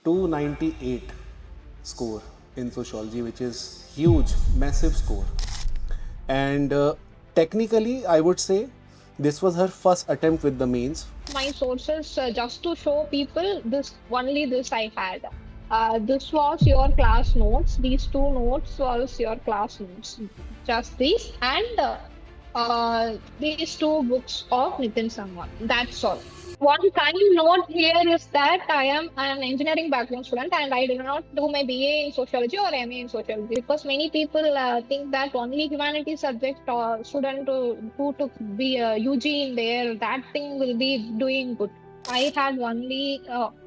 298 score in sociology, which is huge, massive score. And technically, I would say this was her first attempt with the mains. My sources just to show people this I had. This was your class notes. These two notes was your class notes. Just these and these two books of Nitin Sangwan. That's all. One kind note here is that I am an engineering background student and I did not do my BA in sociology or MA in sociology because many people think that only humanities subject or student who took be UG in there, that thing will be doing good. I had only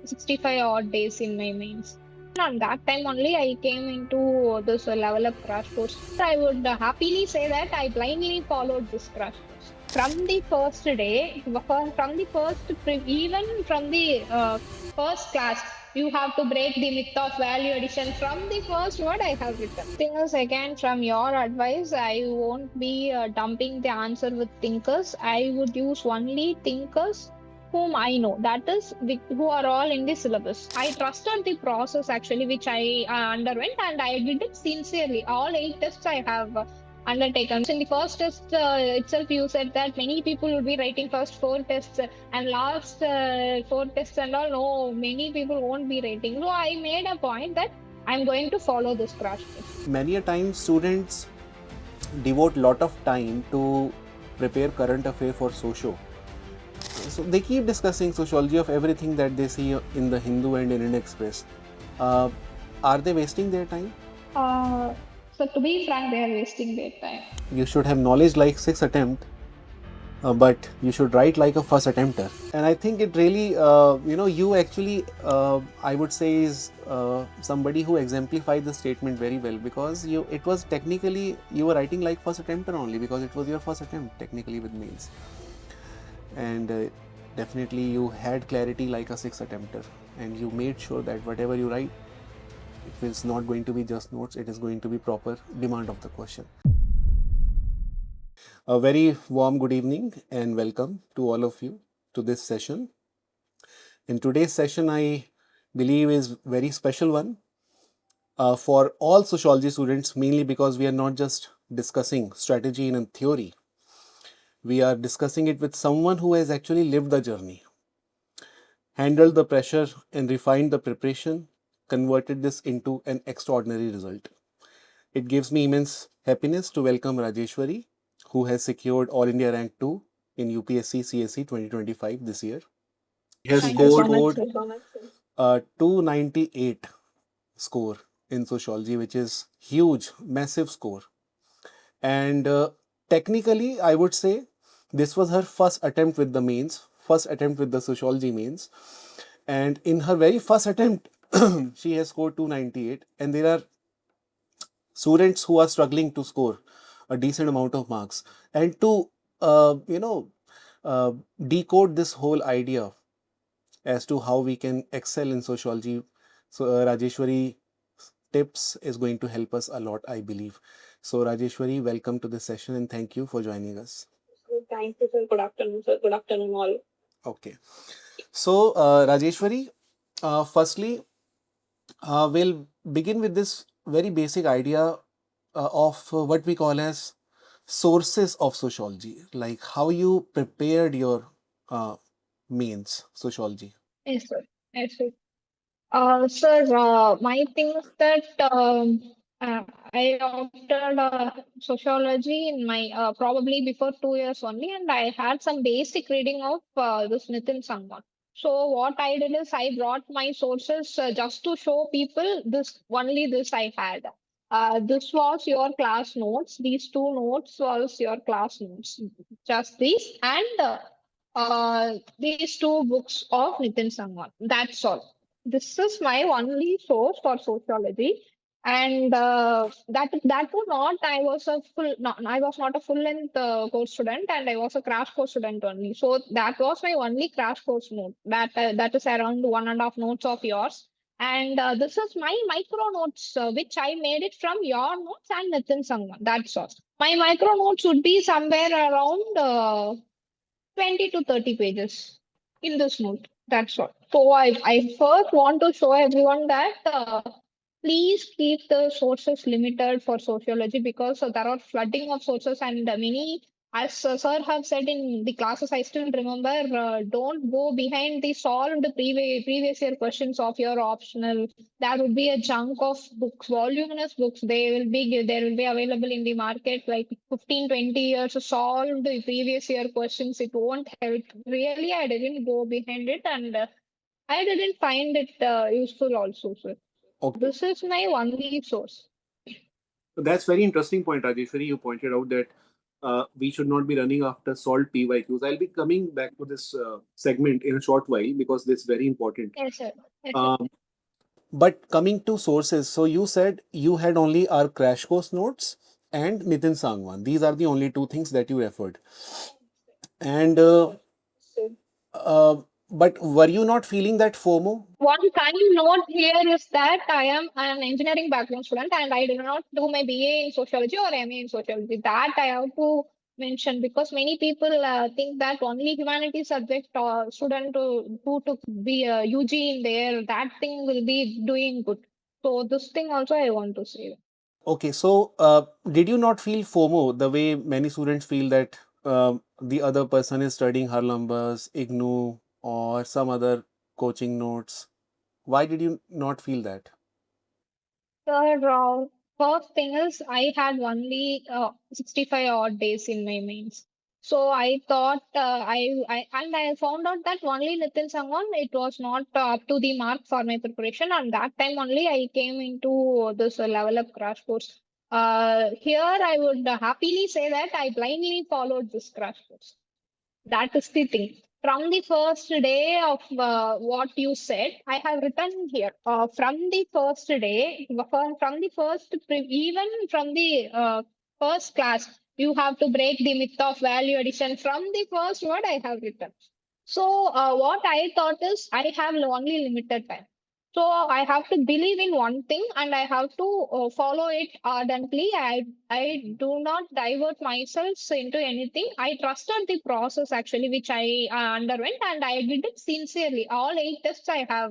65 odd days in my mains. On that time only I came into this level up crash course. I would happily say that I blindly followed this crash course. From the first day, from the first, even from the first class, you have to break the myth of value addition. From the first word I have written. Thing is, again, from your advice, I won't be dumping the answer with thinkers. I would use only thinkers whom I know, that is, who are all in the syllabus. I trusted the process actually, which I underwent, and I did it sincerely. All 8 tests I have undertaken. In the first test itself, you said that many people will be writing first 4 tests and last 4 tests and all. No, many people won't be writing. So I made a point that I'm going to follow this crash course. Many a time students devote lot of time to prepare current affair for socio. So they keep discussing sociology of everything that they see in the Hindu and Indian Express. Are they wasting their time? So to be frank, they are wasting their time. You should have knowledge like 6 attempt, but you should write like a first attempter. And I think it really, you actually, I would say is somebody who exemplified the statement very well, because it was technically, you were writing like first attempter only because it was your first attempt technically with mains. And definitely you had clarity like a 6 attempter, and you made sure that whatever you write, it is not going to be just notes, it is going to be proper demand of the question. A very warm good evening and welcome to all of you to this session. In today's session, I believe is very special one for all sociology students, mainly because we are not just discussing strategy in theory. We are discussing it with someone who has actually lived the journey, handled the pressure and refined the preparation, converted this into an extraordinary result. It gives me immense happiness to welcome Rajeshwari, who has secured All India Rank 2 in UPSC CSE 2025 this year. He has scored 298 score in sociology, which is huge, massive score. And technically, I would say this was her first attempt with the mains, first attempt with the sociology mains. And in her very first attempt, she has scored 298. And there are students who are struggling to score a decent amount of marks. And to, decode this whole idea as to how we can excel in sociology, so Rajeshwari tips is going to help us a lot, I believe. So Rajeshwari, welcome to this session and thank you for joining us. Thank you, sir. Good afternoon, sir. Good afternoon, all. Okay. So Rajeshwari, firstly, we'll begin with this very basic idea of what we call as sources of sociology, like how you prepared your mains sociology. Yes, sir. Yes, sir. Sir, my thing is that I opted sociology in my probably before 2 years only, and I had some basic reading of this Nitin Sangwan. So what I did is I brought my sources just to show people this I had. This was your class notes. These two notes was your class notes. Just these and these two books of Nitin Sangwan. That's all. This is my only source for sociology, and that was not I was a full no, I was not a full length course student, and I was a crash course student only. So that was my only crash course note. That is around 1.5 notes of yours, and this is my micro notes which I made it from your notes and Nitin Sangwan. That's all. My micro notes would be somewhere around 20 to 30 pages in this note. That's all. So I first want to show everyone that please keep the sources limited for sociology because there are flooding of sources and many, as sir have said in the classes, I still remember, don't go behind the solved previous year questions of your optional. There would be a chunk of books, voluminous books. There will be available in the market like 15-20 years solved previous year questions. It won't help. Really, I didn't go behind it and. I didn't find it useful also, sir. Okay. This is my only source. So that's very interesting point, Rajeshwari. You pointed out that we should not be running after solved PYQs. I'll be coming back to this segment in a short while because this is very important. Yes, sir. Yes, sir. Um, but coming to sources, so you said you had only our crash course notes and Nitin Sangwan. These are the only two things that you referred. And So, but were you not feeling that FOMO? one kind note here is that I am an engineering background student and I did not do my BA in sociology or MA in sociology. That I have to mention because many people think that only humanities subject or student who took the UG in there, that thing will be doing good. So this thing also I want to say. Okay, so did you not feel FOMO the way many students feel that the other person is studying Harlambas, IGNU, or some other coaching notes? Why did you not feel that? Sir, first thing is I had only 65 odd days in my mains. So I thought I found out that only Nitin Sangwan, it was not up to the mark for my preparation. And that time only I came into this level up crash course. Here I would happily say that I blindly followed this crash course. That is the thing. From the first day of what you said, I have written here. From the first day, from the even from the first class, you have to break the myth of value addition. From the first word, I have written. So, what I thought is I have only limited time. So, I have to believe in one thing and I have to follow it ardently. I do not divert myself into anything. I trusted the process actually, which I underwent, and I did it sincerely. All 8 tests I have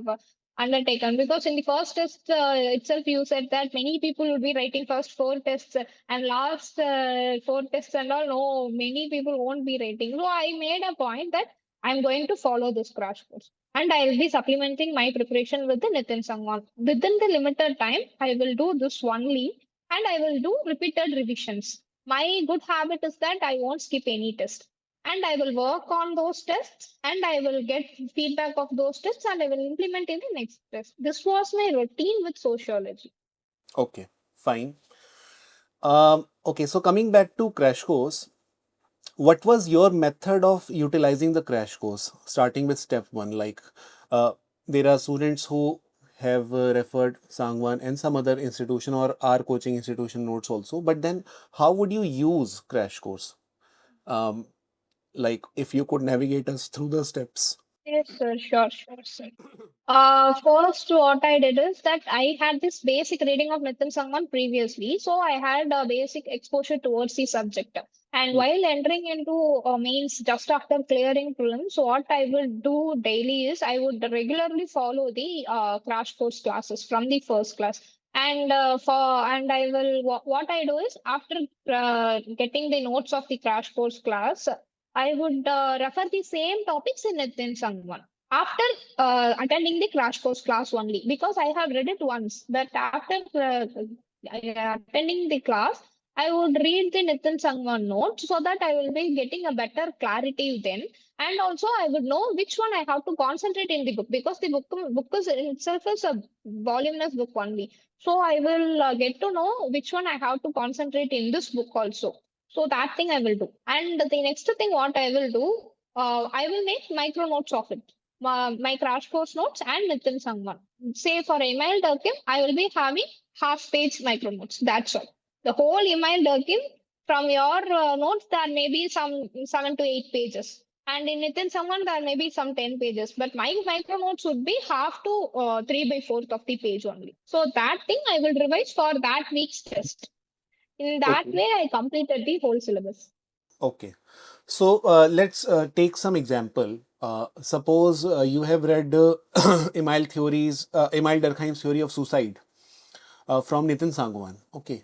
undertaken because in the first test itself, you said that many people will be writing first 4 tests and last 4 tests and all. No, many people won't be writing. So, I made a point that I'm going to follow this crash course. And I'll be supplementing my preparation with the Nitin Sangwan. Within the limited time, I will do this only and I will do repeated revisions. My good habit is that I won't skip any test. And I will work on those tests and I will get feedback of those tests and I will implement in the next test. This was my routine with sociology. Okay, fine. Okay, so coming back to crash course, what was your method of utilizing the crash course, starting with step one? Like, there are students who have referred Sangwan and some other institution or our coaching institution notes also, but then how would you use crash course? Um, like, if you could navigate us through the steps. Yes, sir. Sure, sir. First, what I did is that I had this basic reading of Nitin Sangwan previously, so I had a basic exposure towards the subject. And while entering into mains just after clearing prelims, what I would do daily is I would regularly follow the crash course classes from the first class. And I will what I do is after getting the notes of the crash course class, I would refer the same topics in Nitin Sangwan after attending the crash course class only because I have read it once. That after attending the class, I would read the Nitin Sangwan notes so that I will be getting a better clarity then. And also, I would know which one I have to concentrate in the book because the book is in itself is a voluminous book only. So I will get to know which one I have to concentrate in this book also. So that thing I will do. And the next thing what I will do, I will make micro notes of it. My crash course notes and Nitin Sangwan. Say for email Durkin, I will be having half page micro notes. That's all. The whole email Durkin from your notes there may be some 7 to 8 pages. And in Nitin Sangwan there may be some 10 pages. But my micro notes would be half to 3/4 of the page only. So that thing I will revise for that week's test. In that Okay. way, I completed the whole syllabus. Okay. So let's take some example. Suppose you have read Emile Durkheim's theory of suicide from Nitin Sangwan. Okay.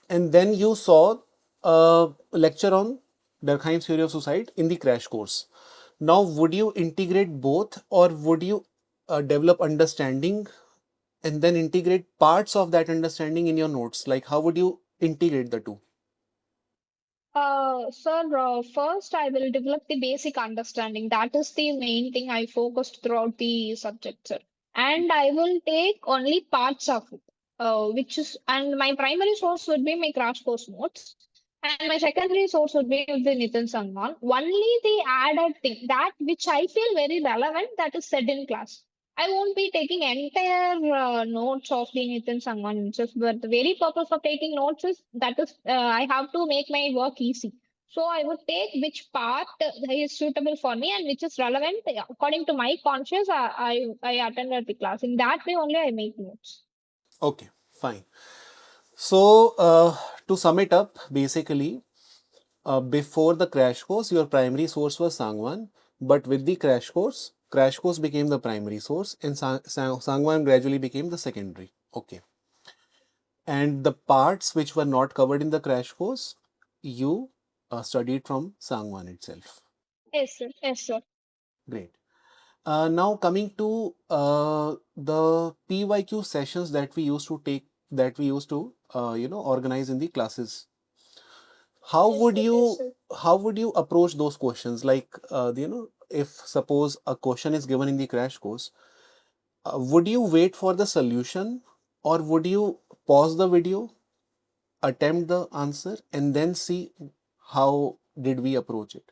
And then you saw a lecture on Durkheim's theory of suicide in the crash course. Now, would you integrate both, or would you develop understanding and then integrate parts of that understanding in your notes? Like, how would you integrate the two? Sir, first I will develop the basic understanding. That is the main thing I focused throughout the subject, sir. And I will take only parts of it, and my primary source would be my crash course notes, and my secondary source would be the Nitin Sangwan. Only the added thing, that which I feel very relevant, that is said in class. I won't be taking entire notes of the Nitin Sangwan himself, but the very purpose of taking notes is that is I have to make my work easy. So I would take which part is suitable for me and which is relevant according to my conscience. I attended the class. In that way only I make notes. Okay, fine. So, to sum it up, basically, before the crash course, your primary source was Sangwan, but with the crash course became the primary source, and Sangwan gradually became the secondary. Okay. And the parts which were not covered in the crash course, you studied from Sangwan itself. Yes, sir. Yes, sir. Great. Now coming to the PYQ sessions that we used to take, that we used to organize in the classes. How Yes, would sir. Yes, you sir. how would you approach those questions? Like if suppose a question is given in the crash course, would you wait for the solution, or would you pause the video, attempt the answer, and then see how did we approach it?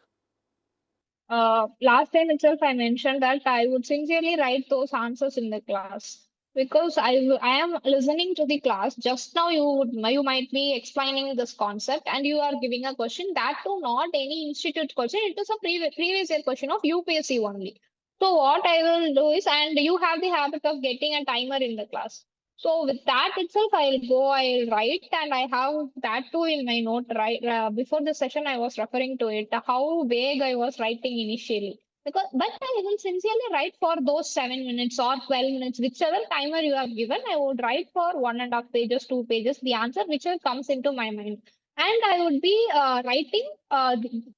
Last time itself, I mentioned that I would sincerely write those answers in the class because I am listening to the class. Just now, you might be explaining this concept and you are giving a question that too not any institute question. It is a previous year question of UPSC only. So what I will do is, and you have the habit of getting a timer in the class. So with that itself, I'll write, and I have that too in my note. Right before the session, I was referring to it. How vague I was writing initially, but I will sincerely write for those 7 minutes or 12 minutes, whichever timer you have given. I would write for 1.5 pages, 2 pages, the answer whichever comes into my mind, and I would be writing.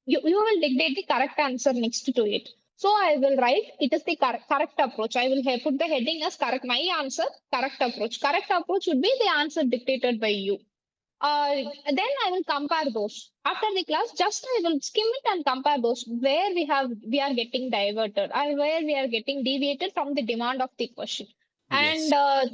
You will dictate the correct answer next to it. So I will write it is the correct approach. I will put the heading as correct. My answer, correct approach. Correct approach would be the answer dictated by you. Then I will compare those. After the class, just I will skim it and compare those where we are getting diverted or where we are getting deviated from the demand of the question. Yes. And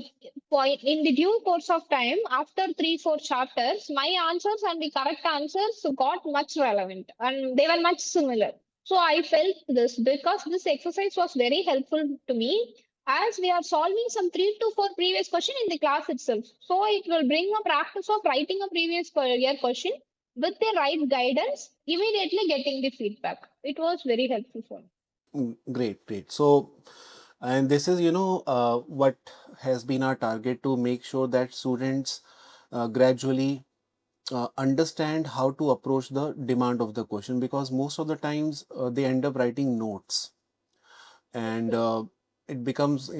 in the due course of time, after 3 4 chapters, my answers and the correct answers got much relevant and they were much similar. So I felt this because this exercise was very helpful to me as we are solving some 3 to 4 previous question in the class itself. So it will bring a practice of writing a previous year question with the right guidance, immediately getting the feedback. It was very helpful for me. Great, great. So, and this is, what has been our target, to make sure that students gradually understand how to approach the demand of the question, because most of the times they end up writing notes, and it becomes,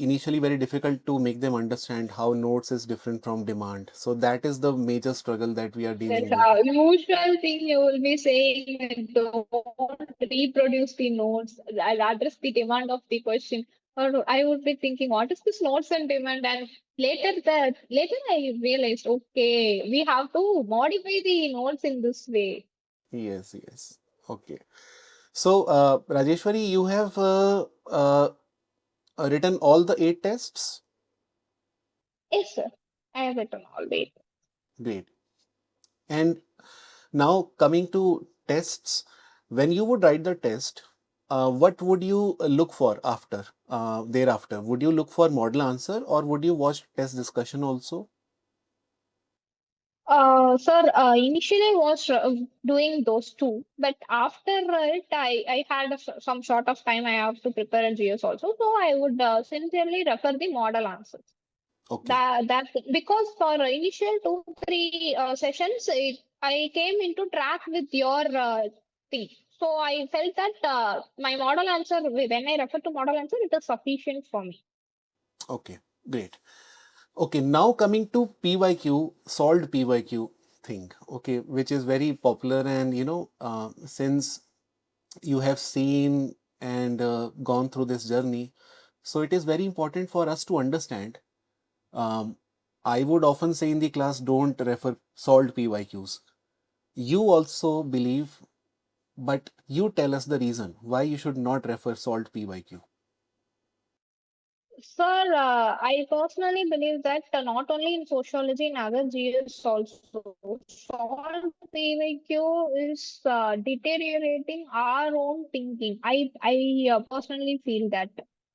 initially very difficult to make them understand how notes is different from demand. So that is the major struggle that we are That's dealing with. a usual thing you will be saying. Don't reproduce the notes. I'll address the demand of the question. Or I would be thinking, what is this notes and demand? And later I realized, okay, we have to modify the notes in this way. Yes, yes. Okay. So, Rajeshwari, you have written all the 8 tests? Yes, sir. I have written all the Great. And now coming to tests, when you would write the test, what would you look for thereafter? Would you look for model answer, or would you watch test discussion also? Sir, initially I was doing those two, but after it, I had some sort of time I have to prepare a GS also, so I would sincerely refer the model answers. Okay. That because for initial 2 3 sessions, I came into track with your thing. So I felt that my model answer, when I refer to model answer, it is sufficient for me. Okay, great. Okay, now coming to PYQ, solved PYQ thing, okay, which is very popular, and since you have seen and gone through this journey, so it is very important for us to understand. Um, I would often say in the class, don't refer solved PYQs. You also believe, but you tell us the reason why you should not refer solved PYQ. Sir, I personally believe that not only in sociology, in other GS also, solved PYQ is deteriorating our own thinking. I personally feel that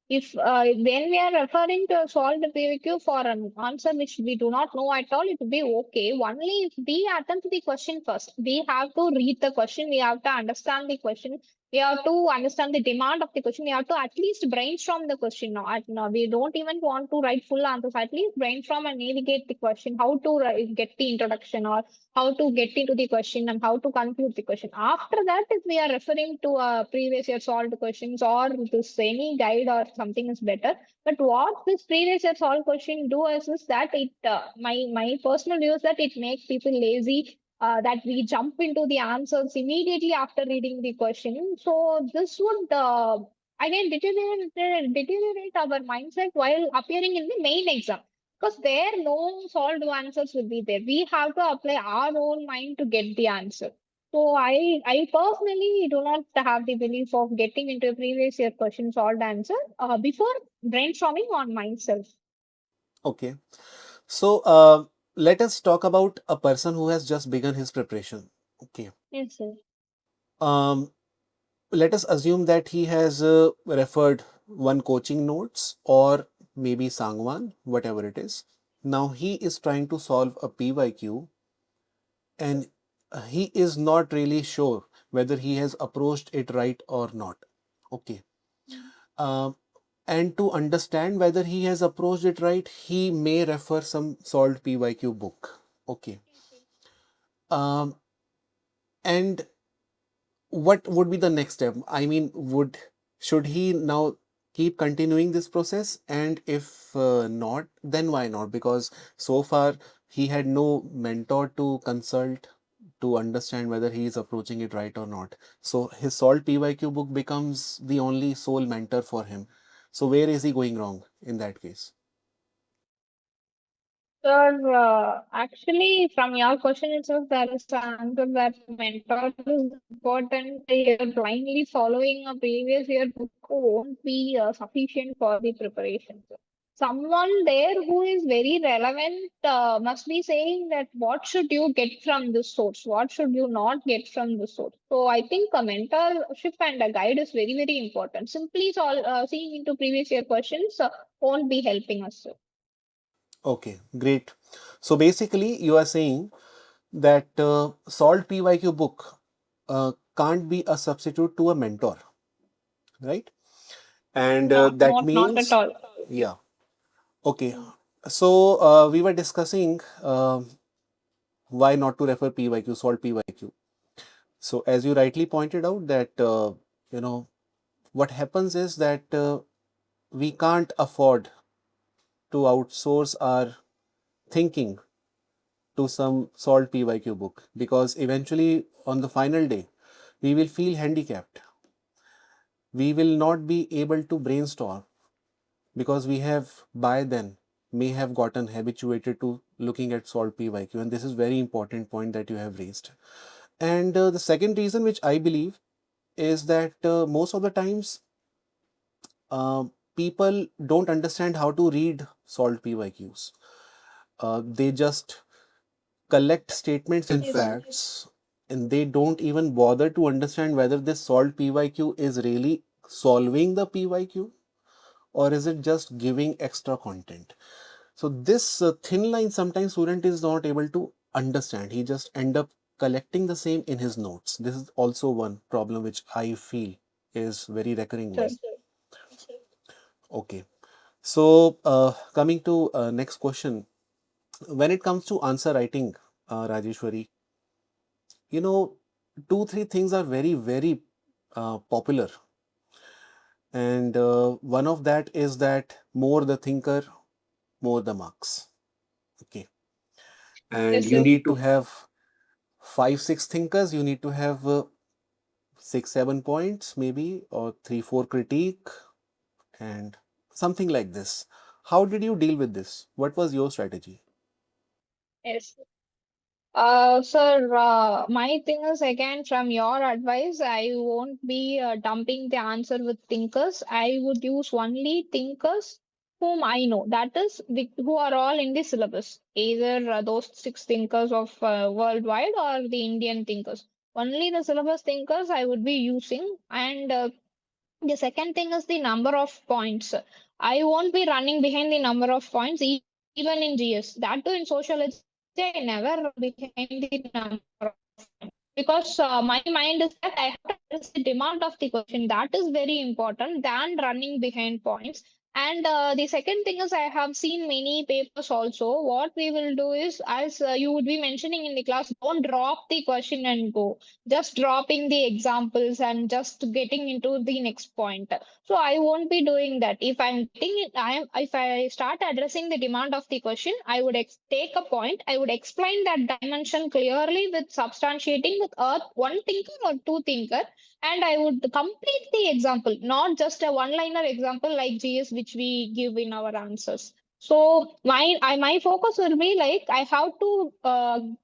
if when we are referring to a solved PYQ for an answer which we do not know at all, it will be okay. Only if we attempt the question first. We have to read the question. We have to understand the question. We have to understand the demand of the question. We have to at least brainstorm the question. No, we don't even want to write full answers. At least brainstorm and navigate the question, how to get the introduction or how to get into the question and how to conclude the question. After that, if we are referring to previous year solved questions or this any guide or something is better. But what this previous year solved question do is that it my personal view is that it makes people lazy, that we jump into the answers immediately after reading the question. So this would again deteriorate our mindset while appearing in the main exam. Because there no solved answers will be there. We have to apply our own mind to get the answer. So I personally do not have the belief of getting into a previous year question solved answer before brainstorming on myself. Okay. So let us talk about a person who has just begun his preparation. Okay. Yes, sir. Um, let us assume that he has referred one coaching notes or maybe Sangwan, whatever it is. Now he is trying to solve a PYQ, and he is not really sure whether he has approached it right or not. Okay. Um, and to understand whether he has approached it right, he may refer some solved PYQ book. Okay. Um, and what would be the next step? I mean, should he now keep continuing this process? And if not, then why not? Because so far he had no mentor to consult to understand whether he is approaching it right or not. So his solved PYQ book becomes the only sole mentor for him. So where is he going wrong in that case? Sir, actually, from your question itself, there is an answer that mentor is important. You're blindly following a previous year book won't be sufficient for the preparation. Sir. Someone there who is very relevant must be saying that what should you get from this source? What should you not get from this source? So I think a mentorship and a guide is very, very important. Simply seeing into previous year questions won't be helping us, sir. Okay, great. So basically, you are saying that solved PYQ book can't be a substitute to a mentor, right? And No, that not at means, all. yeah, okay. So we were discussing why not to refer PYQ, solved PYQ. So as you rightly pointed out that, you know, what happens is that we can't afford to outsource our thinking to some solved PYQ book, because eventually on the final day, we will feel handicapped. We will not be able to brainstorm because we have by then may have gotten habituated to looking at solved PYQ, and this is very important point that you have raised. And the second reason which I believe is that most of the times uh, people don't understand how to read solved PYQs. They just collect statements and Yes, sir. facts, and they don't even bother to understand whether this solved PYQ is really solving the PYQ or is it just giving extra content. So this thin line sometimes student is not able to understand. He just end up collecting the same in his notes. This is also one problem which I feel is very recurring Sir. one. Okay. So coming to next question, when it comes to answer writing, Rajeshwari, you know, 2, 3 things are very, very popular. And one of that is that more the thinker, more the marks. Okay. And Yes, you yes. need to have 5, 6 thinkers, you need to have 6, 7 points maybe, or 3, 4 critique, and something like this. How did you deal with this? What was your strategy? Yes. Sir, my thing is again from your advice, I won't be dumping the answer with thinkers. I would use only thinkers whom I know. That is, who are all in the syllabus. Either those six thinkers of worldwide or the Indian thinkers. Only the syllabus thinkers I would be using. And the second thing is the number of points. I won't be running behind the number of points, even in GS. That too in sociology, I never run behind the number of points. Because my mind is that I have to address the demand of the question. That is very important than running behind points. And the second thing is, I have seen many papers also. What we will do is, as you would be mentioning in the class, don't drop the question and go, just dropping the examples and just getting into the next point. So I won't be doing that. If I'm getting it, if I start addressing the demand of the question, I would take a point, I would explain that dimension clearly with substantiating with one thinker or two thinker, and I would complete the example, not just a one liner example like GS which we give in our answers. So my focus will be like I have to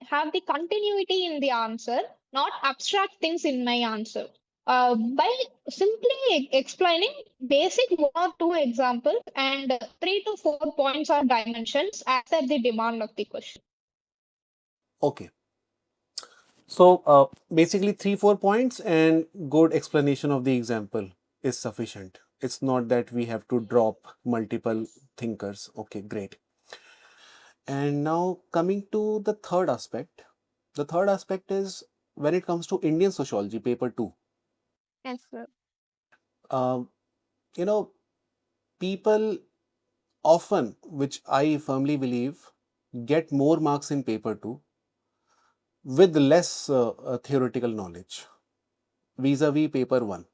have the continuity in the answer, not abstract things in my answer. By simply explaining basic one or two examples and 3 to 4 points or dimensions as per the demand of the question. Okay. So basically 3, 4 points and good explanation of the example is sufficient. It's not that we have to drop multiple thinkers. Okay, great. And now coming to the third aspect. The third aspect is when it comes to Indian sociology, paper 2. Yes, sir. Um, you know, people often, which I firmly believe, get more marks in paper 2 with less theoretical knowledge vis-a-vis paper 1.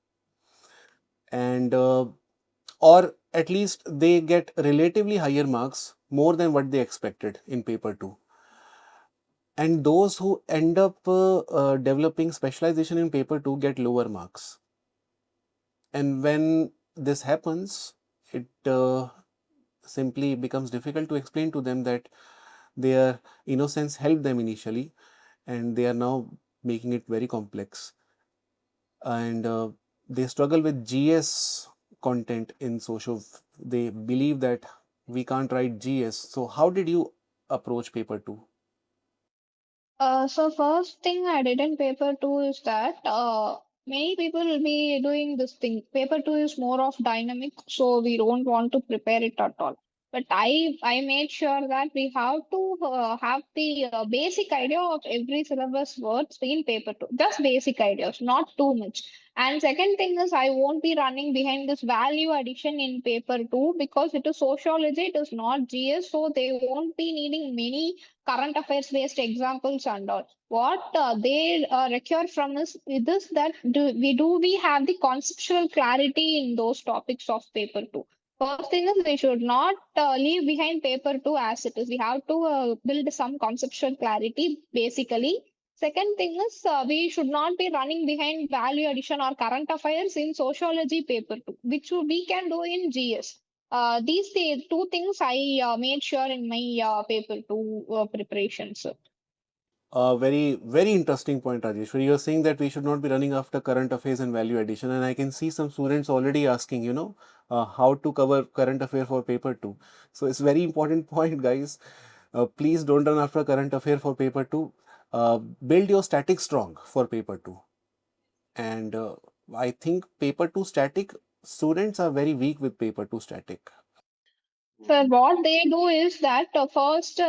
And or at least they get relatively higher marks more than what they expected in paper 2. And those who end up developing specialization in paper 2 get lower marks. And when this happens, it simply becomes difficult to explain to them that their innocence helped them initially and they are now making it very complex. And they struggle with GS content in social. They believe that we can't write GS. So, how did you approach paper 2? So first thing I did in paper two is that many people will be doing this thing. Paper two is more of dynamic, so we don't want to prepare it at all. But I made sure that we have to have the basic idea of every syllabus words in paper two. Just basic ideas, not too much. And second thing is I won't be running behind this value addition in paper two because it is sociology, it is not GS, so they won't be needing many current affairs based examples and all. What they require from us is this that do we have the conceptual clarity in those topics of paper two. First thing is we should not leave behind paper two as it is. We have to build some conceptual clarity basically. Second thing is we should not be running behind value addition or current affairs in sociology paper two, which we can do in GS. These two things I made sure in my paper two preparations. Very, very interesting point, Rajeshwari. You're saying that we should not be running after current affairs and value addition. And I can see some students already asking, how to cover current affair for paper 2. So it's very important point, guys. Please don't run after current affair for paper 2. Build your static strong for paper 2. And I think paper 2 static, students are very weak with paper 2 static. So what they do is that first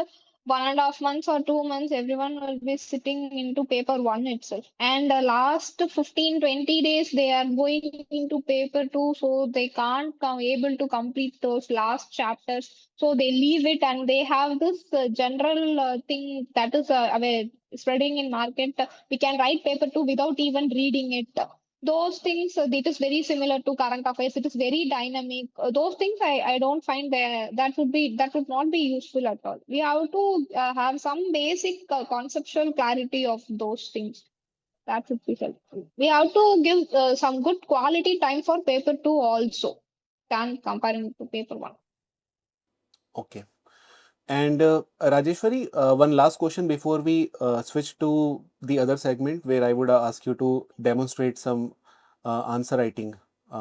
1.5 months or 2 months, everyone will be sitting into paper one itself. And the last 15, 20 days, they are going into paper two, so they can't come able to complete those last chapters. So they leave it and they have this general thing that is spreading in market. We can write paper two without even reading it. Those things, it is very similar to current affairs. It is very dynamic. Those things I don't find that would not be useful at all. We have to have some basic conceptual clarity of those things. That would be helpful. We have to give some good quality time for paper two also than comparing to paper one. Okay. And Rajeshwari, one last question before we switch to the other segment where I would ask you to demonstrate some answer writing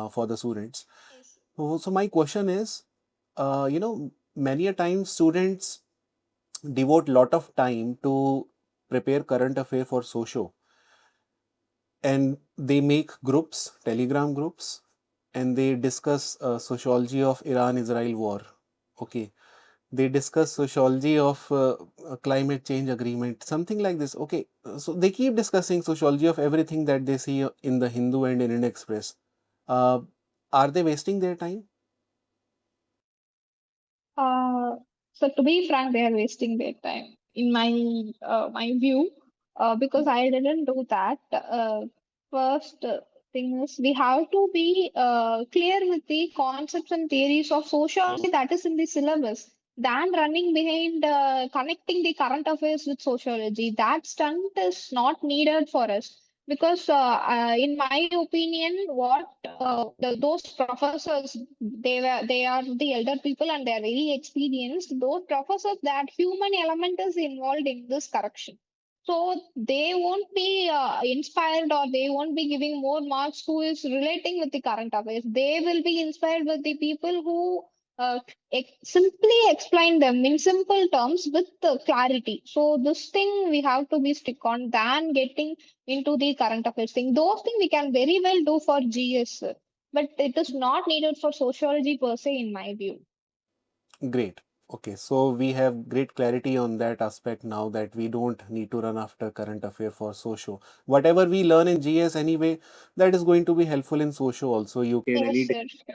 for the students. Yes. So my question is, many a time students devote lot of time to prepare current affair for socio, and they make groups, telegram groups, and they discuss sociology of Iran-Israel war. Okay, they discuss sociology of climate change agreement, something like this. Okay, so they keep discussing sociology of everything that they see in the Hindu and Indian Express. Uh, are they wasting their time? Uh, so to be frank, they are wasting their time, in my view, because I didn't do that. First thing is we have to be clear with the concepts and theories of sociology that is in the syllabus. Than running behind connecting the current affairs with sociology, that stunt is not needed for us because in my opinion what those professors they are the elder people and they are very experienced. Those professors, that human element is involved in this correction, so they won't be inspired or they won't be giving more marks who is relating with the current affairs. They will be inspired with the people who simply explain them in simple terms with clarity. So this thing we have to be stick on than getting into the current affairs thing. Those things we can very well do for GS, but it is not needed for sociology per se, in my view. Great. Okay, so we have great clarity on that aspect now that we don't need to run after current affair for socio. Whatever we learn in GS anyway, that is going to be helpful in socio also. You can any Yes, day sir.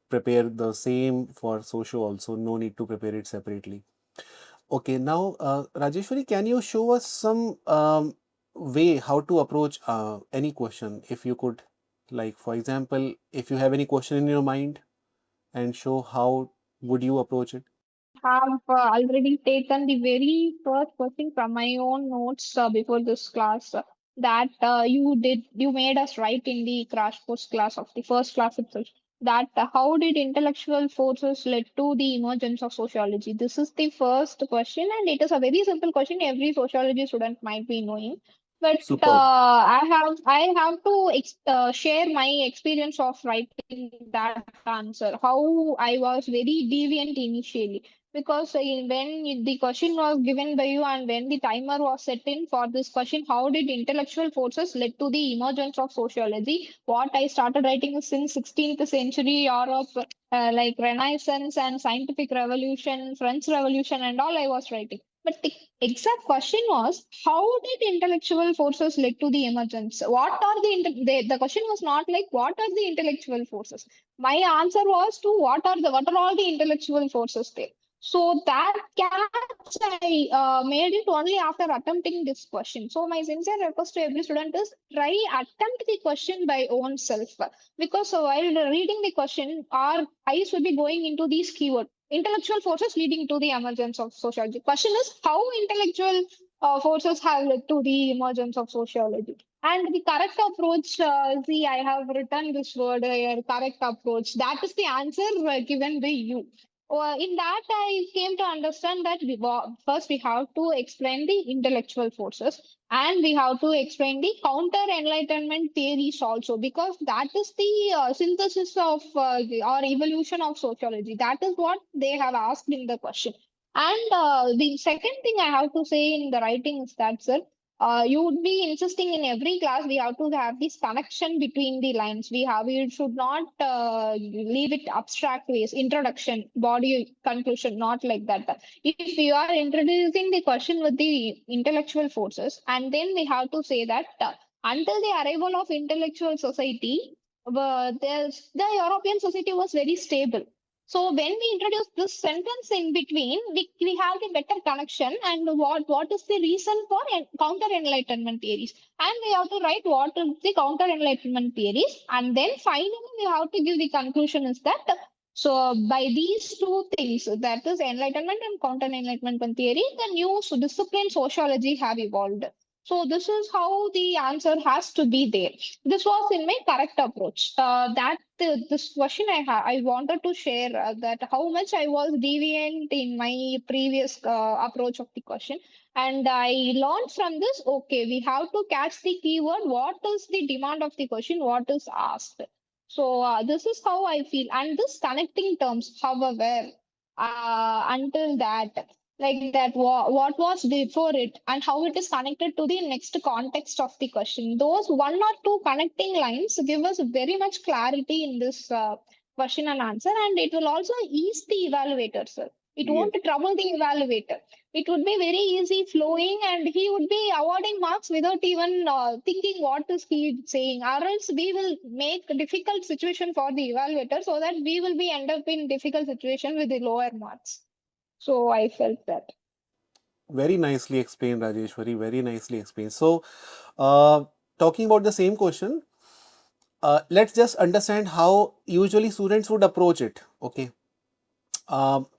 prepare the same for socio also. No need to prepare it separately. Okay, now Rajeshwari, can you show us some way how to approach any question? If you could, like for example, if you have any question in your mind and show how would you approach it? Have already taken the very first question from my own notes before this class that you made us write in the crash course class of the first class itself, that how did intellectual forces led to the emergence of sociology. This is the first question and it is a very simple question every sociology student might be knowing, but Superb. I have to share my experience of writing that answer, how I was very deviant initially. Because when the question was given by you and when the timer was set in for this question, how did intellectual forces led to the emergence of sociology? What I started writing is since 16th century Europe, like Renaissance and scientific revolution, French Revolution, and all I was writing. But the exact question was, how did intellectual forces led to the emergence? What are the question was not like what are the intellectual forces. My answer was to what are all the intellectual forces there. So that catch I made it only after attempting this question. So my sincere request to every student is try attempt the question by own self, because while reading the question, our eyes will be going into these keywords. Intellectual forces leading to the emergence of sociology. Question is how intellectual forces have led to the emergence of sociology. And the correct approach, see, I have written this word here, correct approach. That is the answer given by you. In that, I came to understand that first we have to explain the intellectual forces and we have to explain the counter enlightenment theories also, because that is the synthesis of or evolution of sociology. That is what they have asked in the question. And the second thing I have to say in the writing is that, sir, You would be insisting in every class we have to have this connection between the lines. We should not leave it abstract ways. Introduction, body, conclusion, not like that. If you are introducing the question with the intellectual forces, and then we have to say that until the arrival of intellectual society, the European society was very stable. So when we introduce this sentence in between, we have the better connection and what is the reason for counter enlightenment theories. And we have to write what is the counter enlightenment theories. And then finally we have to give the conclusion is that so by these two things, that is enlightenment and counter enlightenment theory, the new discipline sociology have evolved. So this is how the answer has to be there. This was in my correct approach. This question I wanted to share that how much I was deviant in my previous approach of the question, and I learned from this. Okay, we have to catch the keyword. What is the demand of the question? What is asked? So this is how I feel, and this connecting terms, however, until that like that what was before it and how it is connected to the next context of the question, those one or two connecting lines give us very much clarity in this question and answer, and it will also ease the evaluator, sir. It Yes. won't trouble the evaluator. It would be very easy flowing and he would be awarding marks without even thinking what is he saying, or else we will make a difficult situation for the evaluator so that we will be end up in difficult situation with the lower marks. So I felt that. Very nicely explained, Rajeshwari. Very nicely explained. So, uh, talking about the same question, let's just understand how usually students would approach it. Okay.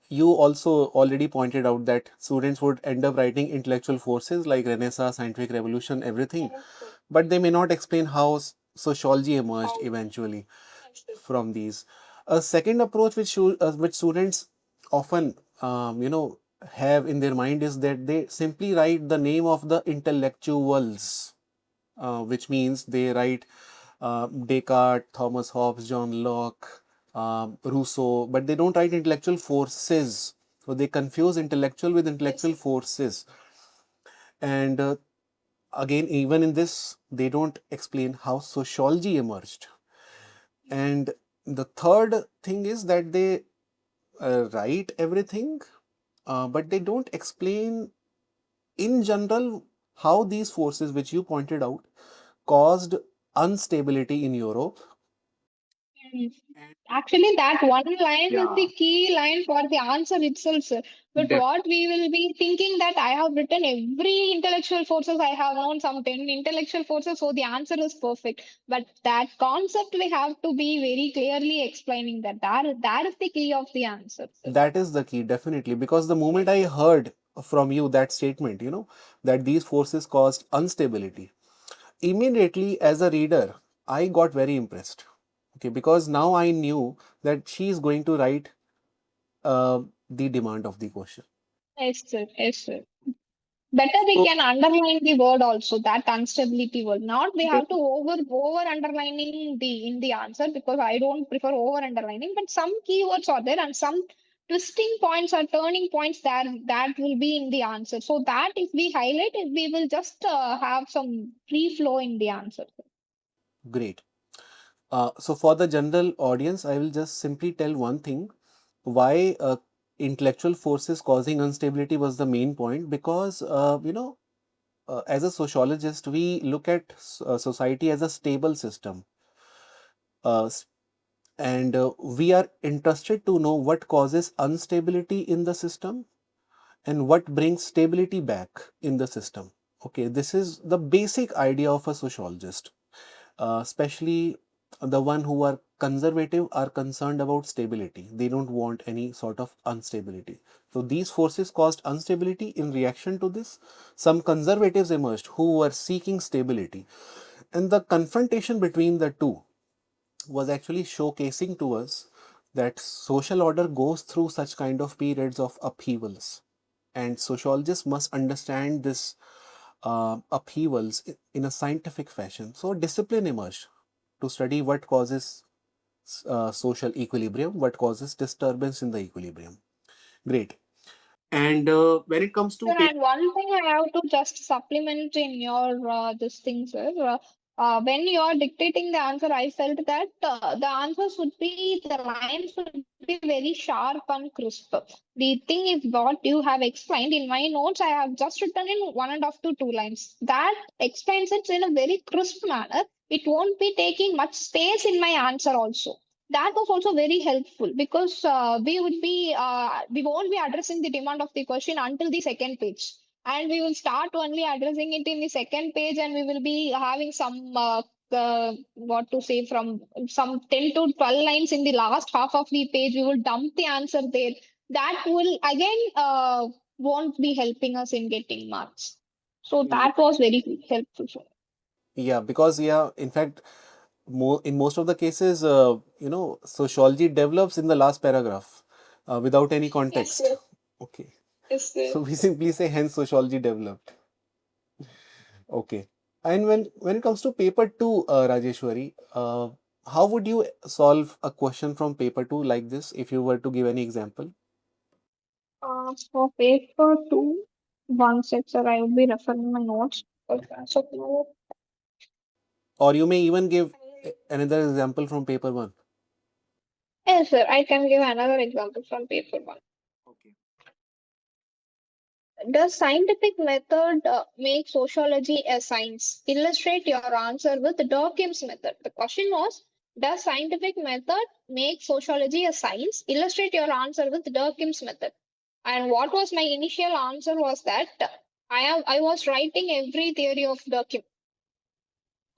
You also already pointed out that students would end up writing intellectual forces like Renaissance, scientific revolution, everything, but they may not explain how sociology emerged eventually from these. A second approach which students often have in their mind is that they simply write the name of the intellectuals, which means they write Descartes, Thomas Hobbes, John Locke, Rousseau, but they don't write intellectual forces. So they confuse intellectual with intellectual forces. And again, even in this, they don't explain how sociology emerged. And the third thing is that they write everything, but they don't explain in general how these forces, which you pointed out, caused instability in Europe. Mm. Actually, that one line is Yeah, the key line for the answer itself, sir. But def- what we will be thinking that I have written every intellectual forces, I have known some 10 intellectual forces, so the answer is perfect. But that concept we have to be very clearly explaining that is the key of the answer, sir. that is the key, definitely. Because the moment I heard from you that statement, that these forces caused instability, immediately as a reader, I got very impressed. Okay, because now I knew that she is going to write the demand of the question. Yes, sir. Yes, sir. Better we So, can underline the word also, that instability word. Not we have to over underlining the in the answer, because I don't prefer over underlining, but some keywords are there and some twisting points or turning points that will be in the answer. So that if we highlight it, we will just have some free flow in the answer. great. So for the general audience, I will just simply tell one thing: why intellectual forces causing instability was the main point. Because as a sociologist, we look at society as a stable system, uh, and we are interested to know what causes instability in the system and what brings stability back in the system. Okay, this is the basic idea of a sociologist, especially the one who are conservative are concerned about stability. They don't want any sort of instability. So these forces caused instability. In reaction to this, some conservatives emerged who were seeking stability. And the confrontation between the two was actually showcasing to us that social order goes through such kind of periods of upheavals, and sociologists must understand this upheavals in a scientific fashion. So discipline emerged to study what causes social equilibrium, what causes disturbance in the equilibrium. Great. And when it comes to Sir, and one thing I have to just supplement in your this thing, sir. When you are dictating the answer, I felt that the answers would be the lines would be very sharp and crisp. The thing is what you have explained in my notes. I have just written in 1.5 to 2 lines. That explains it in a very crisp manner. It won't be taking much space in my answer also. That was also very helpful because we won't be addressing the demand of the question until the second page, and we will start only addressing it in the second page, and we will be having some what to say, from some 10 to 12 lines in the last half of the page. We will dump the answer there. That will again won't be helping us in getting marks. So that was very helpful for. yeah, because in fact, in most of the cases, sociology develops in the last paragraph without any Yes, context. sir. Okay. Yes, sir. So we simply say hence sociology developed. Okay. And when it comes to paper two, Rajeshwari, how would you solve a question from paper two like this if you were to give any example? For paper two, one sec, sir, I will be referring my notes. Okay, so Or you may even give another example from paper one. yes, sir, I can give another example from paper one. Okay. Does scientific method make sociology a science? Illustrate your answer with Dawkins method. The question was, does scientific method make sociology a science? Illustrate your answer with Dawkins method. And what was my initial answer was that I was writing every theory of Dawkins.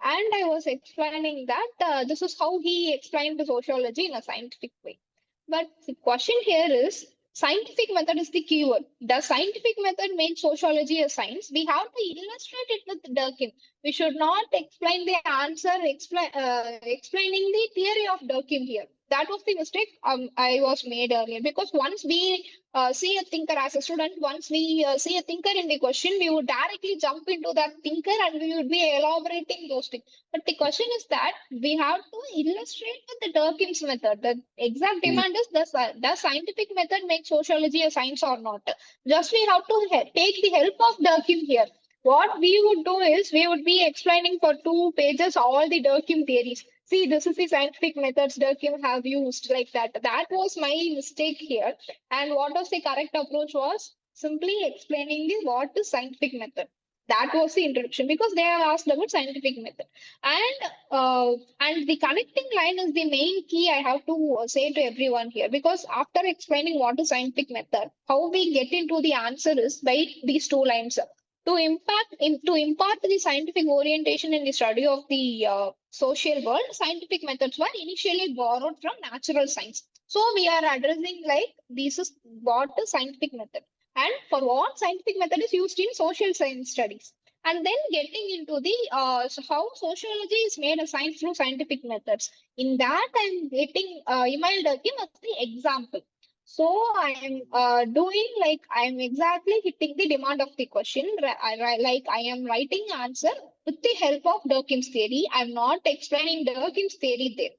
And I was explaining that this is how he explained the sociology in a scientific way. But the question here is scientific method is the keyword. Does scientific method make sociology a science? We have to illustrate it with Durkheim. We should not explain the answer, explaining the theory of Durkheim here. That was the mistake I was made earlier, because once we see a thinker as a student, once we see a thinker in the question, we would directly jump into that thinker and we would be elaborating those things. But the question is that we have to illustrate with the Durkheim's method. The exact demand is, does scientific method make sociology a science or not? Just we have to take the help of Durkheim here. What we would do is we would be explaining for 2 pages all the Durkheim theories. See, this is the scientific methods Durkheim have used, like that. That was my mistake here. And what was the correct approach was simply explaining the what is scientific method. That was the introduction, because they have asked about scientific method. And the connecting line is the main key I have to say to everyone here, because after explaining what is scientific method, how we get into the answer is by these 2 lines. To impart the scientific orientation in the study of the social world, scientific methods were initially borrowed from natural science. So we are addressing like this is what is scientific method, and for what scientific method is used in social science studies, and then getting into the how sociology is made a science through scientific methods. In that, I'm getting emailed him as the example. So I'm doing like I'm exactly hitting the demand of the question. Like I am writing answer with the help of Durkheim's theory. I'm not explaining Durkheim's theory there.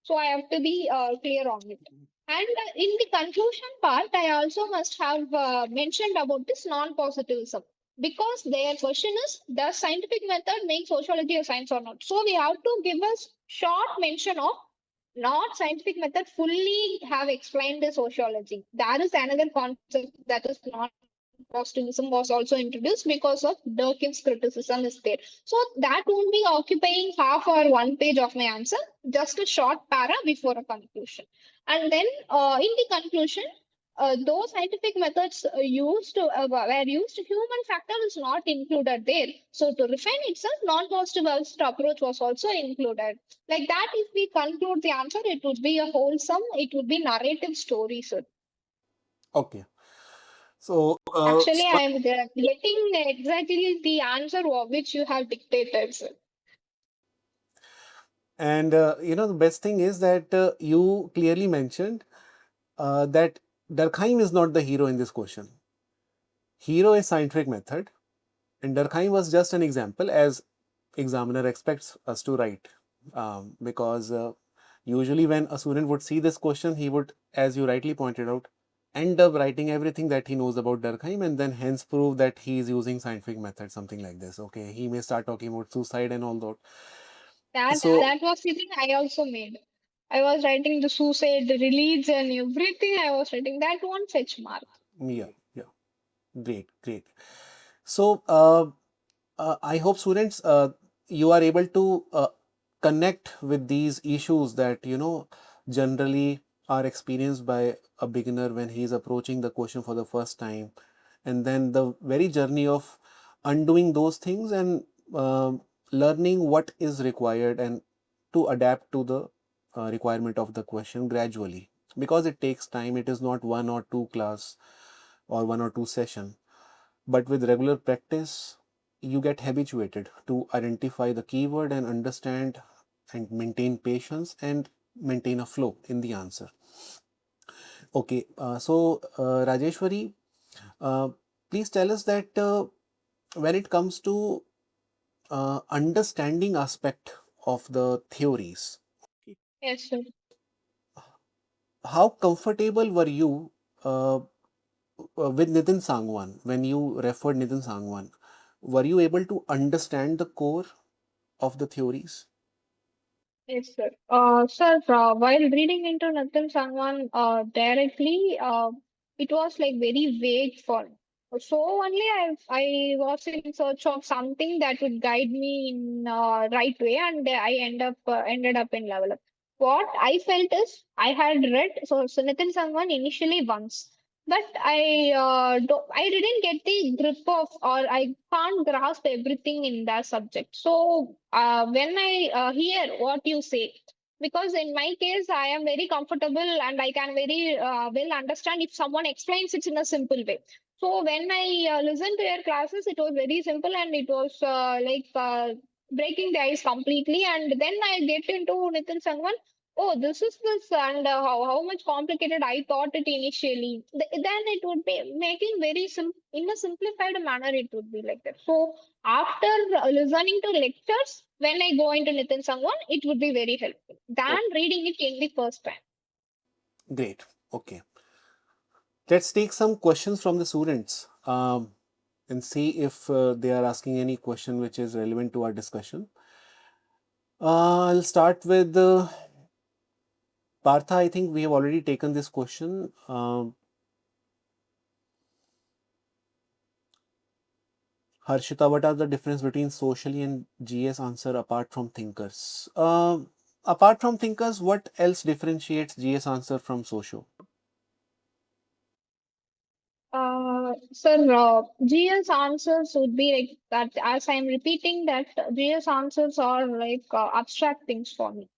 So I have to be clear on it. And in the conclusion part, I also must have mentioned about this non-positivism, because their question is, does scientific method make sociology a science or not? So we have to give us short mention of not scientific method fully have explained the sociology. There is another concept, that is non-positivism was also introduced because of Durkheim's criticism is there. So that won't be occupying half or 1 page of my answer, just a short para before a conclusion. And then in the conclusion, those scientific methods were used, human factor is not included there. So to refine itself, non-positivist approach was also included. Like that, if we conclude the answer, it would be a wholesome, it would be narrative story, sir. Okay. So, Actually, I am getting exactly the answer which you have dictated, sir. and the best thing is that you clearly mentioned that Durkheim is not the hero in this question. Hero is scientific method, and Durkheim was just an example, as examiner expects us to write, because usually when a student would see this question, he would, as you rightly pointed out, end up writing everything that he knows about Durkheim and then hence prove that he is using scientific method, something like this. Okay, he may start talking about suicide and all that. So That was the thing I also made. I was writing the suicide, the release, and everything. I was writing that one fetch mark. yeah, yeah, great, great. So I hope students you are able to connect with these issues that generally are experienced by a beginner when he is approaching the question for the first time, and then the very journey of undoing those things and um learning what is required and to adapt to the requirement of the question gradually, because it takes time. It is not one or two class or one or two session, but with regular practice, you get habituated to identify the keyword and understand and maintain patience and maintain a flow in the answer. Okay, Rajeshwari, uh, please tell us that when it comes to understanding aspect of the theories, Yes, sir. how comfortable were you with Nitin Sangwan when you referred Nitin Sangwan? Were you able to understand the core of the theories? Yes, sir. Sir, while reading into Nathan Sangwan directly, it was like very vague for me. So only I was in search of something that would guide me in right way, and I ended up in level up. What I felt is I had read so Nathan Sangwan initially once, but I didn't get the grip of, or I can't grasp everything in that subject. So when I hear what you say, because in my case I am very comfortable and I can very well understand if someone explains it in a simple way. So when I listened to your classes, it was very simple and it was breaking the ice completely. And then I get into Nitin Sangwan. Oh, this is this, and how much complicated I thought it initially. Then it would be making very in a simplified manner. It would be like that. So after listening to lectures, when I go into Nitin Sangwan, it would be very helpful than Oh, reading it in the first time. great. Okay. Let's take some questions from the students and see if they are asking any question which is relevant to our discussion. I'll start with Partha. I think we have already taken this question. Harshita, what are the difference between socially and GS answer apart from thinkers? Apart from thinkers, what else differentiates GS answer from socio? Sir, GS answers would be like that. As I'm repeating that, GS answers are like abstract things for me.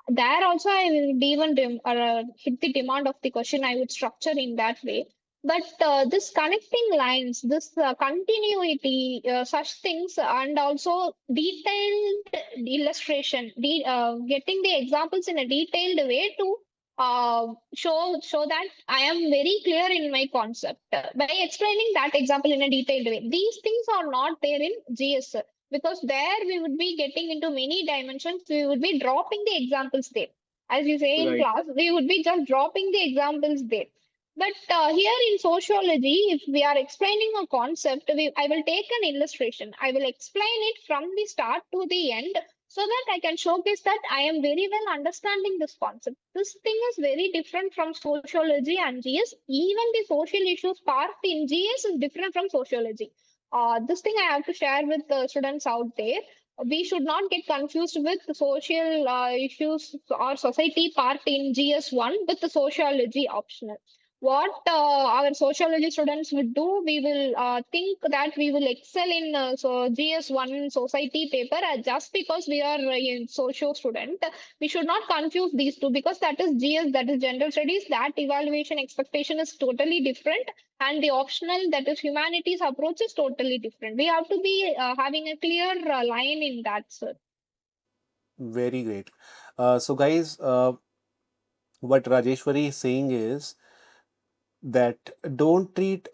There also I will even hit the demand of the question. I would structure in that way. But this connecting lines, this continuity, such things, and also detailed illustration, getting the examples in a detailed way to show that I am very clear in my concept by explaining that example in a detailed way. These things are not there in GS, because there we would be getting into many dimensions. We would be dropping the examples there. As you say in Right. class, we would be just dropping the examples there. But here in sociology, if we are explaining a concept, I will take an illustration. I will explain it from the start to the end so that I can showcase that I am very well understanding this concept. This thing is very different from sociology and GS. Even the social issues part in GS is different from sociology. This thing I have to share with the students out there. We should not get confused with the social issues or society part in GS1 with the sociology optional. What our sociology students would do, we will think that we will excel in GS1 society paper just because we are a social student. We should not confuse these two, because that is GS, that is general studies. That evaluation expectation is totally different, and the optional, that is humanities approach, is totally different. We have to be having a clear line in that, sir. Very great. So, guys, what Rajeshwari is saying is that don't treat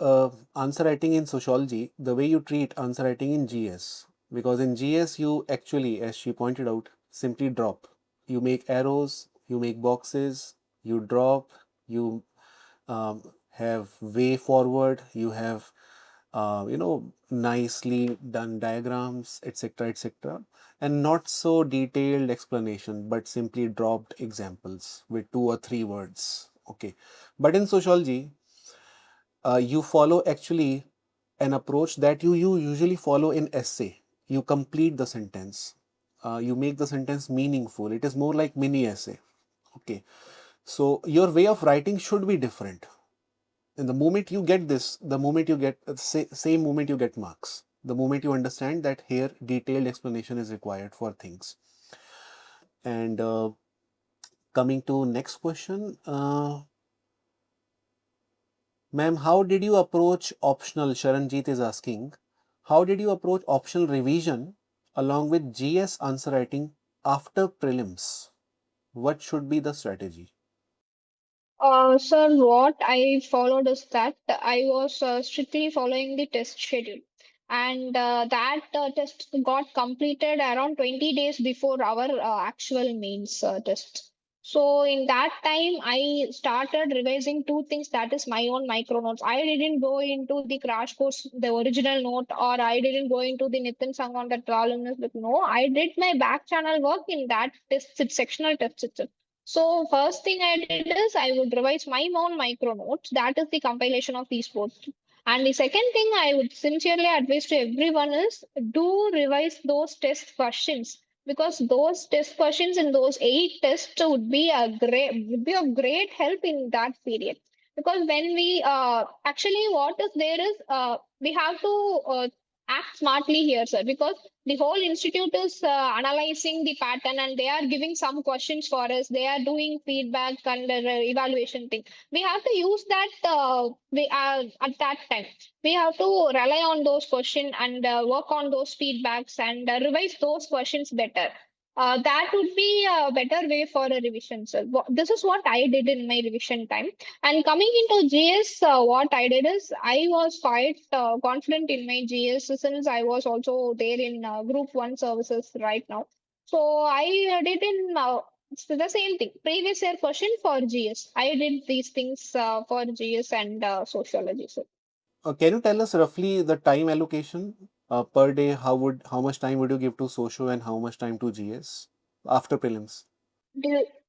answer writing in sociology the way you treat answer writing in GS. Because in GS, you actually, as she pointed out, simply drop. You make arrows, you make boxes, you drop, you have way forward, you have nicely done diagrams, etc., etc., and not so detailed explanation, but simply dropped examples with 2 or 3 words. Okay, but in sociology, you follow actually an approach that you usually follow in essay. You complete the sentence. You make the sentence meaningful. It is more like mini essay. Okay, so your way of writing should be different. And the moment you get this, the moment you get same moment you get marks. The moment you understand that here detailed explanation is required for things. And coming to next question, ma'am, how did you approach optional? Sharanjit is asking, how did you approach optional revision along with GS answer writing after prelims? What should be the strategy? Sir, what I followed is that I was strictly following the test schedule, and that test got completed around 20 days before our actual mains test. So in that time, I started revising two things. That is my own micro notes. I didn't go into the crash course, the original note, or I didn't go into the Nitin Sangwan that problem is. But no, I did my back channel work in that test, sectional test itself. So first thing I did is I would revise my own micro notes. That is the compilation of these both. And the second thing I would sincerely advise to everyone is do revise those test questions, because those test questions in those 8 tests would be of great help in that period. Because when we actually what is there is we have to act smartly here, sir, because the whole institute is analyzing the pattern and they are giving some questions for us. They are doing feedback and evaluation thing. We have to use that we at that time. We have to rely on those questions and work on those feedbacks and revise those questions better. That would be a better way for a revision, sir. This is what I did in my revision time. And coming into GS, what I did is I was quite confident in my GS since I was also there in Group 1 services right now. So I did in the same thing. Previous year question for GS. I did these things for GS and sociology. So Can you tell us roughly the time allocation per day? How much time would you give to socio and how much time to GS after prelims?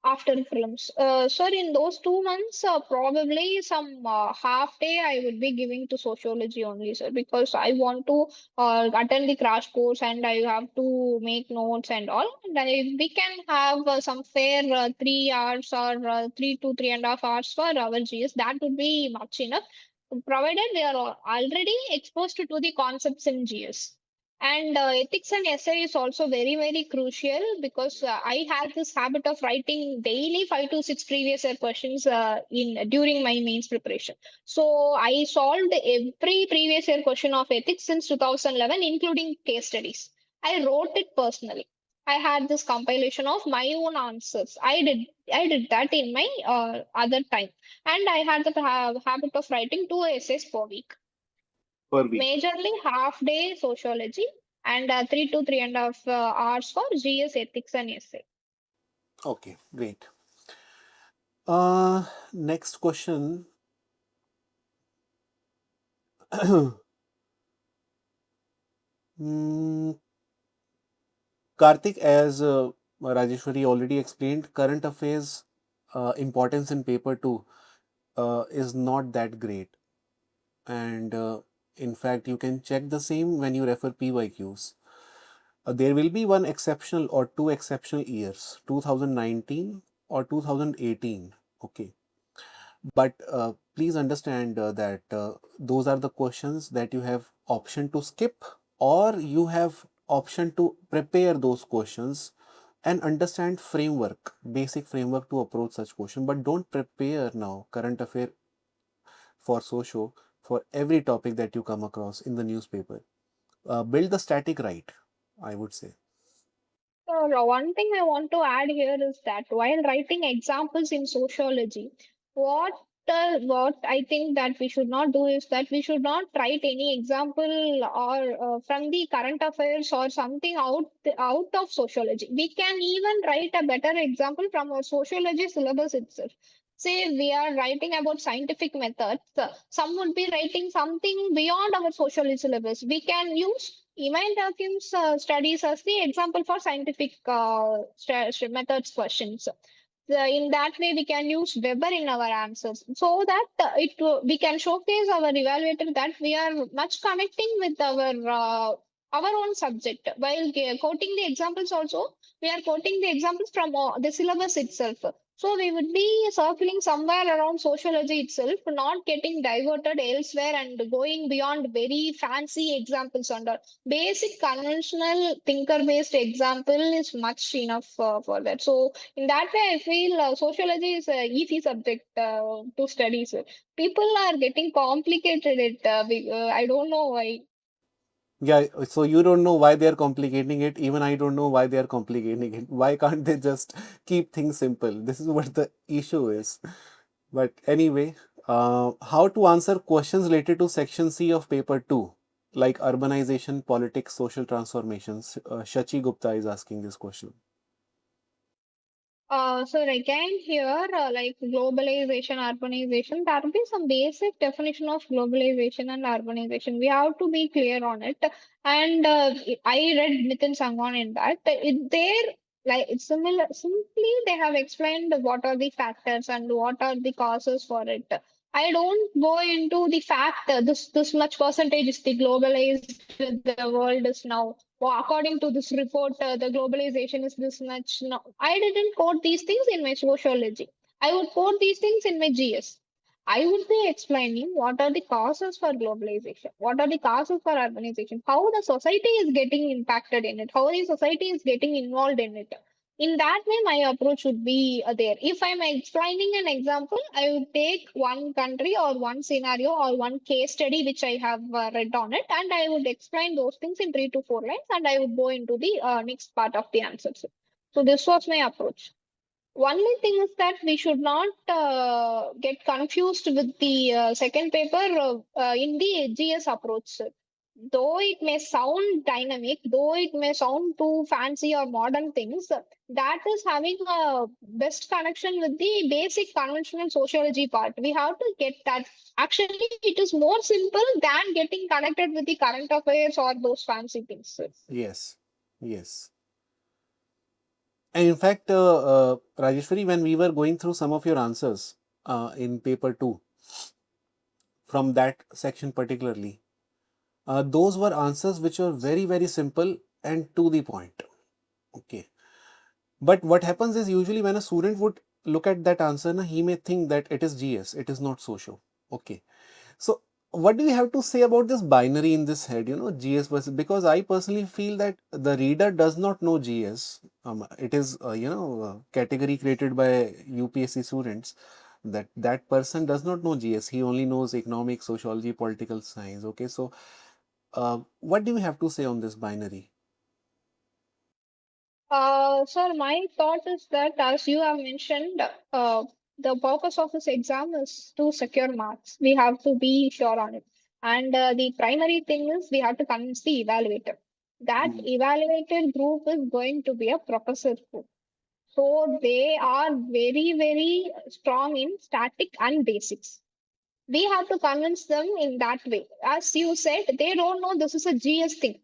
after films. Sir, in those 2 months, probably some half day I would be giving to sociology only, sir, because I want to attend the crash course and I have to make notes and all. And if we can have some fair 3 hours or 3 to 3.5 hours for our GS, that would be much enough, provided we are already exposed to the concepts in GS. And ethics and essay is also very, very crucial because I had this habit of writing daily 5 to 6 previous year questions in during my mains preparation. So I solved every previous year question of ethics since 2011, including case studies. I wrote it personally. I had this compilation of my own answers. I did that in my other time, and I had the habit of writing 2 essays per week, Per week. majorly half day sociology and 3 to 3.5 hours for GS ethics and essay. Okay, great. Next question. Hmm, Karthik, as Rajeshwari already explained, current affairs importance in paper 2 is not that great. And in fact, you can check the same when you refer PYQs. There will be one exceptional or two exceptional years, 2019 or 2018. Okay. But please understand that those are the questions that you have option to skip, or you have option to prepare those questions and understand framework, basic framework to approach such question. But don't prepare now current affair for social for every topic that you come across in the newspaper. Build the static right, I would say. So one thing I want to add here is that while writing examples in sociology, what what I think that we should not do is that we should not write any example or from the current affairs or something out of sociology. We can even write a better example from our sociology syllabus itself. say we are writing about scientific methods, some would be writing something beyond our sociology syllabus. We can use Email Dawkins studies as the example for scientific methods questions. In that way, we can use Weber in our answers so that we can showcase our evaluator that we are much connecting with our own subject. While quoting the examples also, we are quoting the examples from the syllabus itself. So we would be circling somewhere around sociology itself, not getting diverted elsewhere and going beyond very fancy examples under basic conventional thinker-based example is much enough for that. So in that way, I feel sociology is a easy subject to study. So people are getting complicated. I don't know why. Yeah, so you don't know why they are complicating it. Even I don't know why they are complicating it. Why can't they just keep things simple? This is what the issue is. But anyway, how to answer questions related to section C of paper 2, like urbanization, politics, social transformations. Shachi Gupta is asking this question. So again here, like globalization, urbanization, there will be some basic definition of globalization and urbanization. We have to be clear on it. And I read Nitin Sangwan in that. There, like it's similar. Simply, they have explained what are the factors and what are the causes for it. I don't go into the fact this much percentage is the globalized the world is now. Well, according to this report, the globalization is this much. No, I didn't quote these things in my sociology. I would quote these things in my GS. I would be explaining what are the causes for globalization, what are the causes for urbanization, how the society is getting impacted in it, how the society is getting involved in it. In that way, my approach would be there. If I'm explaining an example, I would take one country or one scenario or one case study which I have read on it, and I would explain those things in 3 to 4 lines, and I would go into the next part of the answers. So this was my approach. Only thing is that we should not get confused with the second paper in the GS approach. Though it may sound dynamic, though it may sound too fancy or modern things, that is having a best connection with the basic conventional sociology part. We have to get that. Actually, it is more simple than getting connected with the current affairs or those fancy things. Yes, yes. And in fact, Rajeshwari, when we were going through some of your answers in paper 2, from that section particularly, those were answers which were very, very simple and to the point. Okay. But what happens is usually when a student would look at that answer, he may think that it is GS, it is not socio. Okay. So what do you have to say about this binary in this head, GS versus, because I personally feel that the reader does not know GS. It is, category created by UPSC students, that person does not know GS. He only knows economics, sociology, political science. Okay. So what do you have to say on this binary? Sir, my thought is that, as you have mentioned, the purpose of this exam is to secure marks. We have to be sure on it. And the primary thing is we have to convince the evaluator. That evaluated group is going to be a professor group. So they are very, very strong in static and basics. We have to convince them in that way. As you said, they don't know this is a GS thing.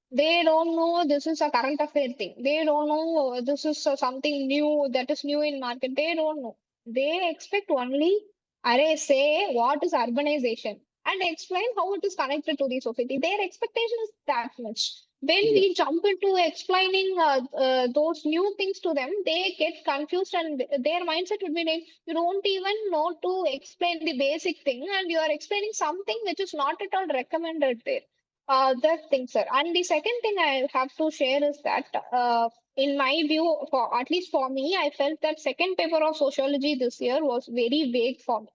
They don't know this is a current affair thing. They don't know this is something new that is new in market. They don't know. They expect only, array say what is urbanization and explain how it is connected to the society. Their expectation is that much. When Yeah. we jump into explaining those new things to them, they get confused and their mindset would be like, you don't even know to explain the basic thing and you are explaining something which is not at all recommended there. That thing, sir. And the second thing I have to share is that, in my view, for at least for me, I felt that second paper of sociology this year was very vague for me.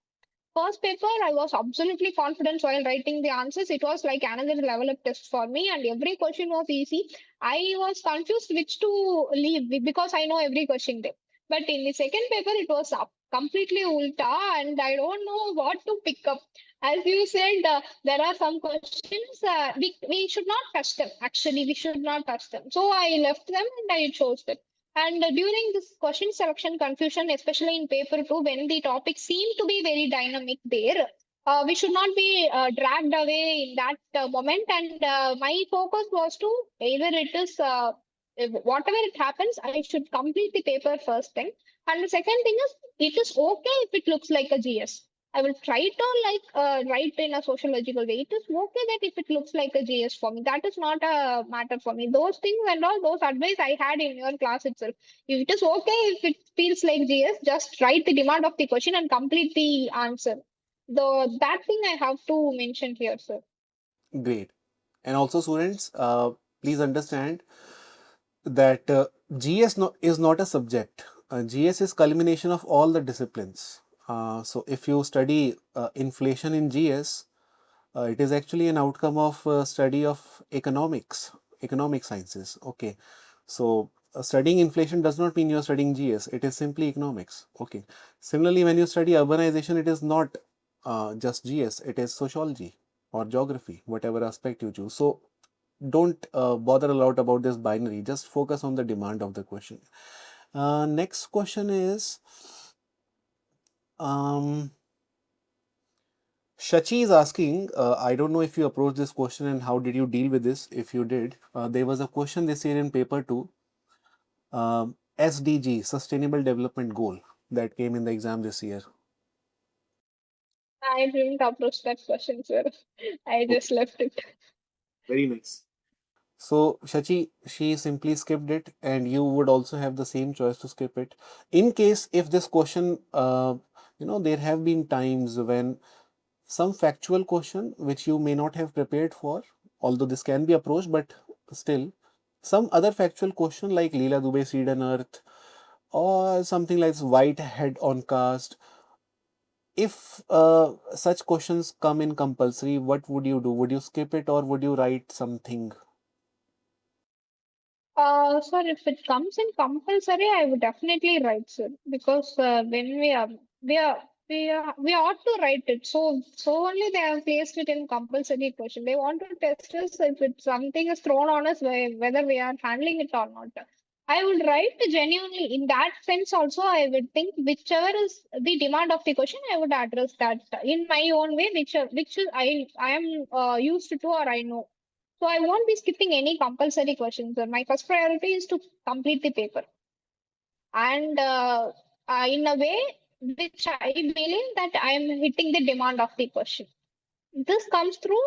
First paper, I was absolutely confident while writing the answers. It was like another level up test for me, and every question was easy. I was confused which to leave because I know every question there. But in the second paper, it was completely ulta, and I don't know what to pick up. As you said, there are some questions we should not touch them. Actually, we should not touch them. So I left them and I chose them. And during this question selection confusion, especially in paper two, when the topics seem to be very dynamic there, we should not be dragged away in that moment. And my focus was to either it is whatever it happens, I should complete the paper first thing. And the second thing is, it is okay if it looks like a GS. I will try to like write in a sociological way. It is okay that if it looks like a GS for me, that is not a matter for me. Those things and all those advice I had in your class itself. If it is okay if it feels like GS, just write the demand of the question and complete the answer. The that thing I have to mention here, sir. Great. And also, students, please understand that GS is not a subject. GS is culmination of all the disciplines. So if you study inflation in GS, it is actually an outcome of study of economic sciences. Okay, so studying inflation does not mean you are studying GS. It is simply economics. Okay. Similarly, when you study urbanization, it is not just GS. It is sociology or geography, whatever aspect you choose. So don't bother a lot about this binary. Just focus on the demand of the question. Next question is. Shachi is asking, I don't know if you approached this question and how did you deal with this if you did. There was a question this year in paper 2, SDG, Sustainable Development Goal, that came in the exam this year. I didn't approach that question, sir. I Okay, just left it. very nice. So, Shachi, she simply skipped it, and you would also have the same choice to skip it. In case if this question, there have been times when some factual question which you may not have prepared for, although this can be approached, but still, some other factual question like Leela Dubey seed and earth or something like white head on cast. If such questions come in compulsory, what would you do? Would you skip it or would you write something? Sir, if it comes in compulsory, I would definitely write, sir, because when we ought to write it. So only they have placed it in compulsory question. They want to test us if it something is thrown on us, whether we are handling it or not. I would write genuinely in that sense. Also, I would think whichever is the demand of the question, I would address that in my own way, which I am used to or I know. So I won't be skipping any compulsory questions. My first priority is to complete the paper, and in a way which I believe that I am hitting the demand of the question. This comes through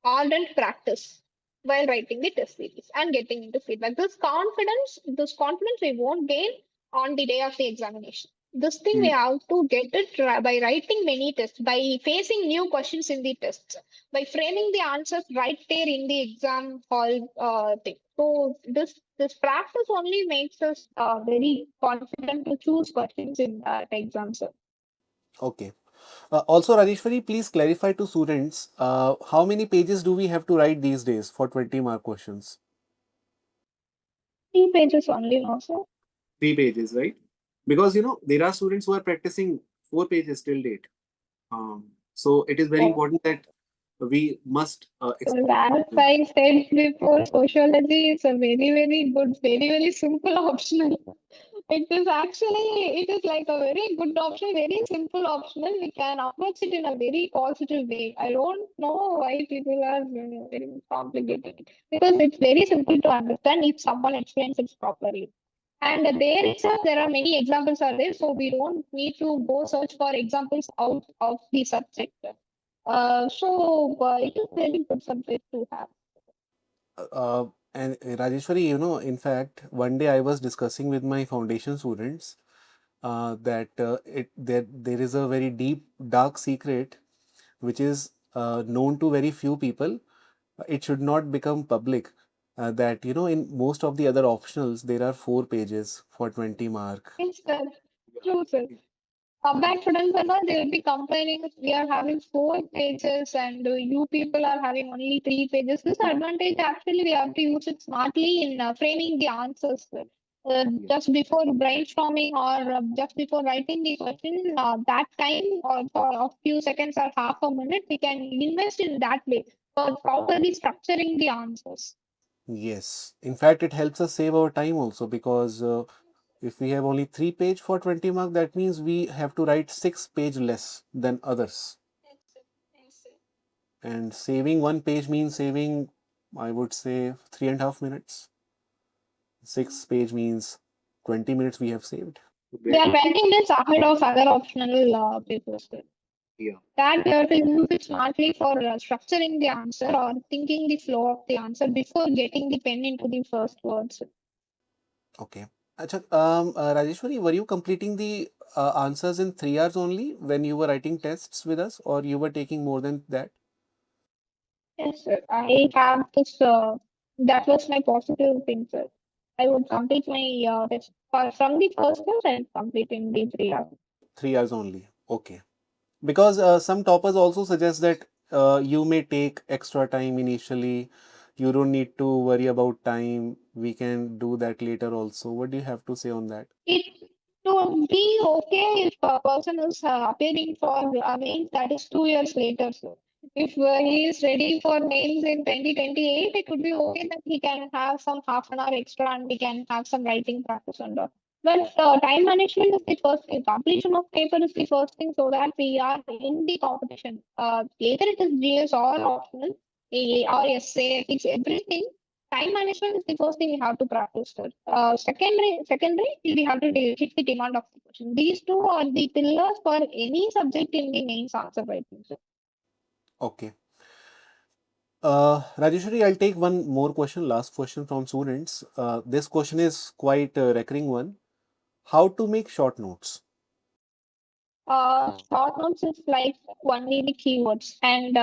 ardent practice while writing the test series and getting into feedback. This confidence we won't gain on the day of the examination. This thing we Hmm. have to get it by writing many tests, by facing new questions in the tests, by framing the answers right there in the exam hall thing. So this practice only makes us very confident to choose questions in the exam. Sir. Okay. Also, Rajeshwari, please clarify to students how many pages do we have to write these days for 20 mark questions? 3 pages only, no, sir. 3 pages, right? Because there are students who are practicing 4 pages till date. So it is very Oh. important that we must So as I said before, sociology is a very, very good, very, very simple optional. It is like a very good option, very simple optional. We can approach it in a very positive way. I don't know why people are very complicated because it's very simple to understand if someone explains it properly. And there itself, there are many examples are there, so we don't need to go search for examples out of the subject. So it is very good subject to have. and Rajeshwari, in fact, one day I was discussing with my foundation students that there is a very deep, dark secret which is known to very few people. It should not become public. That in most of the other optionals there are 4 pages for 20 mark. Yes, sir. True, sir. Comeback students and all, they will be complaining we are having 4 pages and you people are having only 3 pages. This advantage actually we have to use it smartly in framing the answers. Yeah. Just before brainstorming or just before writing the question, that time or for a few seconds or half a minute, we can invest in that way for properly structuring the answers. Yes. In fact, it helps us save our time also because If we have only 3 page for 20 mark, that means we have to write 6 page less than others. And saving 1 page means saving, I would say, 3.5 minutes. 6 page means 20 minutes we have saved. We are 20 minutes ahead of other optional papers. Yeah. That we have to use it smartly for structuring the answer or thinking the flow of the answer before getting the pen into the first words. Okay. Acha, Rajeshwari, were you completing the answers in 3 hours only when you were writing tests with us, or you were taking more than that? Yes, sir. I have this. That was my positive thing, sir. I would complete my test from the first class and complete in the 3 hours. 3 hours only. Okay. Because some toppers also suggest that you may take extra time initially. You don't need to worry about time. We can do that later also. What do you have to say on that? It would be okay if a person is appearing for mains that is 2 years later. So if he is ready for mains in 2028, it would be okay that he can have some half an hour extra and we can have some writing practice and all. But time management is the first thing. Completion of paper is the first thing so that we are in the competition. Either it is GS or optional, or essay, it's everything. Time management is the first thing we have to practice. Sir. Secondary, we have to hit the demand of the question. These two are the pillars for any subject in the mains answer writing. Sir. Okay. Rajeshwari, I'll take one more question, last question from students. This question is quite a recurring one. How to make short notes? Short notes is like only the keywords. And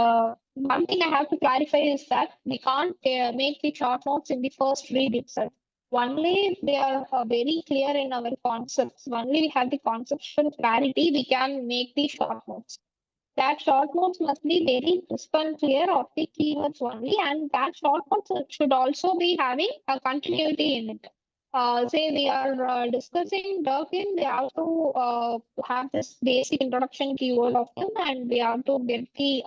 one thing I have to clarify is that we can't make the short notes in the first read itself. Only if they are very clear in our concepts, only we have the conceptual clarity, we can make the short notes. That short notes must be very crisp and clear of the keywords only, and that short notes should also be having a continuity in it. Say we are discussing Durkheim, we have to have this basic introduction keyword of him, and we have to get the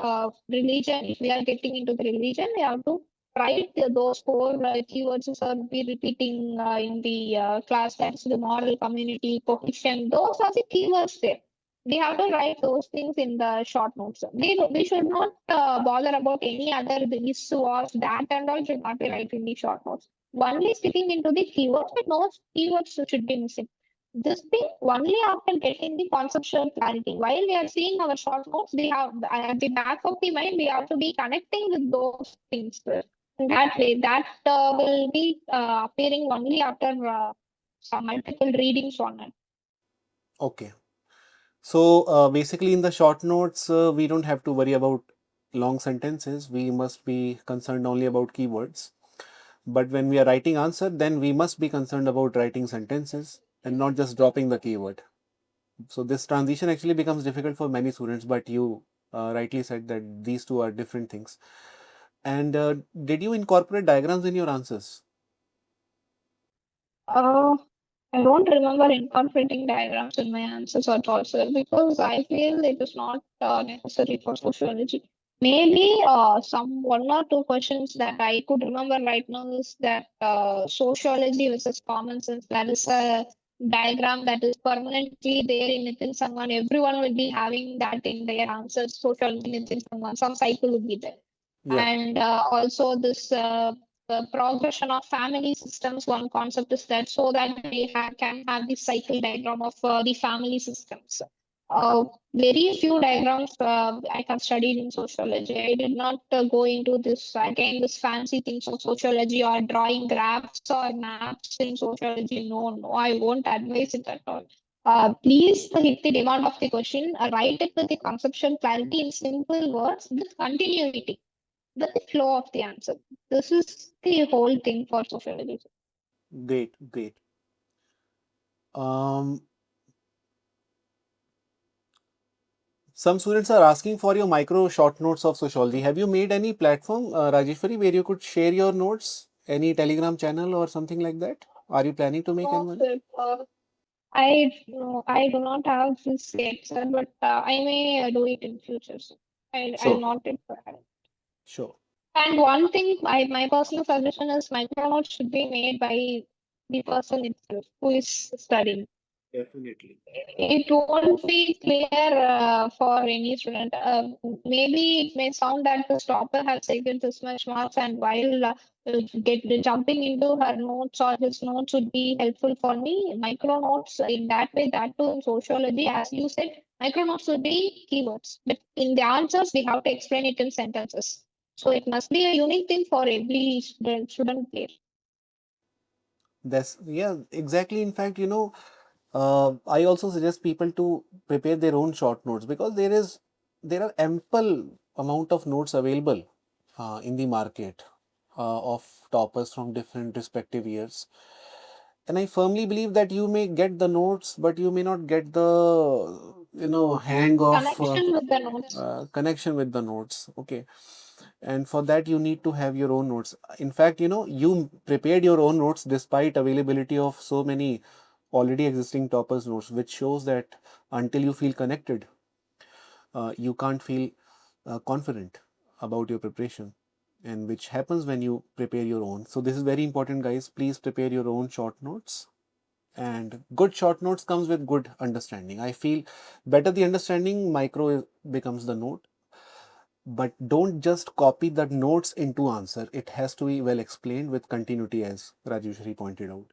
religion. If we are getting into the religion, we have to write those four keywords or be repeating in the class. That's the moral, community, cohesion. Those are the keywords there. We have to write those things in the short notes. We should not bother about any other this was that and all should not be written in the short notes. Only sticking into the keywords, but no keywords should be missing. This thing only after getting the conceptual clarity. While we are seeing our short notes, we have at the back of the mind, we have to be connecting with those things. That way, that will be appearing only after some multiple readings on it. Okay. So basically, in the short notes, we don't have to worry about long sentences. We must be concerned only about keywords. But when we are writing answer, then we must be concerned about writing sentences and not just dropping the keyword. So this transition actually becomes difficult for many students, but you rightly said that these two are different things. And did you incorporate diagrams in your answers? Uh, I don't remember incorporating diagrams in my answers at all, sir, because I feel it is not necessary for sociology. Maybe some one or two questions that I could remember right now is that sociology versus common sense. That is a diagram that is permanently there in Nitin Sangwan. Everyone will be having that in their answers. Sociology, Nitin Sangwan. Some cycle will be there. Yeah. And also this progression of family systems, one concept is that so that can have the cycle diagram of the family systems. uh, very few diagrams I have studied in sociology. I did not go into this again this fancy things of sociology or drawing graphs or maps in sociology. No, no, I won't advise it at all. Please hit the demand of the question, write it with the conceptual clarity in simple words with continuity, the flow of the answer. This is the whole thing for sociology. Great, great. Um, some students are asking for your micro short notes of sociology. Have you made any platform, Rajeshwari, where you could share your notes? Any Telegram channel or something like that? Are you planning to make No, anyone? sir. I do not have this yet, sir, but I may do it in future. Sir. I'll Sure, note it for that. sure. And one thing, my personal suggestion is micronotes should be made by the person itself who is studying. Definitely. It won't be clear for any student. Maybe it may sound that the stopper has taken this much marks, and while jumping into her notes or his notes would be helpful for me. Micro notes in that way, that too in sociology, as you said, micro notes would be keywords, but in the answers we have to explain it in sentences. So it must be a unique thing for every student there. That's, yeah, exactly. In fact, I also suggest people to prepare their own short notes, because there are ample amount of notes available in the market of toppers from different respective years. And I firmly believe that you may get the notes, but you may not get the hang of Connection with the notes. connection with the notes. Okay, and for that you need to have your own notes. In fact, you prepared your own notes despite availability of so many already existing toppers notes, which shows that until you feel connected, you can't feel confident about your preparation, and which happens when you prepare your own. So this is very important, guys. Please prepare your own short notes, and good short notes comes with good understanding. I feel better the understanding, becomes the note. But don't just copy the notes into answer. It has to be well explained with continuity, as Rajeshwari pointed out.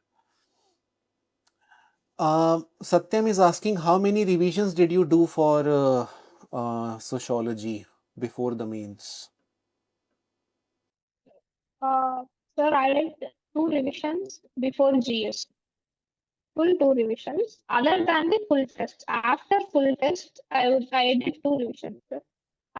Satyam is asking, how many revisions did you do for sociology before the mains? Uh, Sir, I did two revisions before GS. Full two revisions other than the full test. After full test, I did two revisions.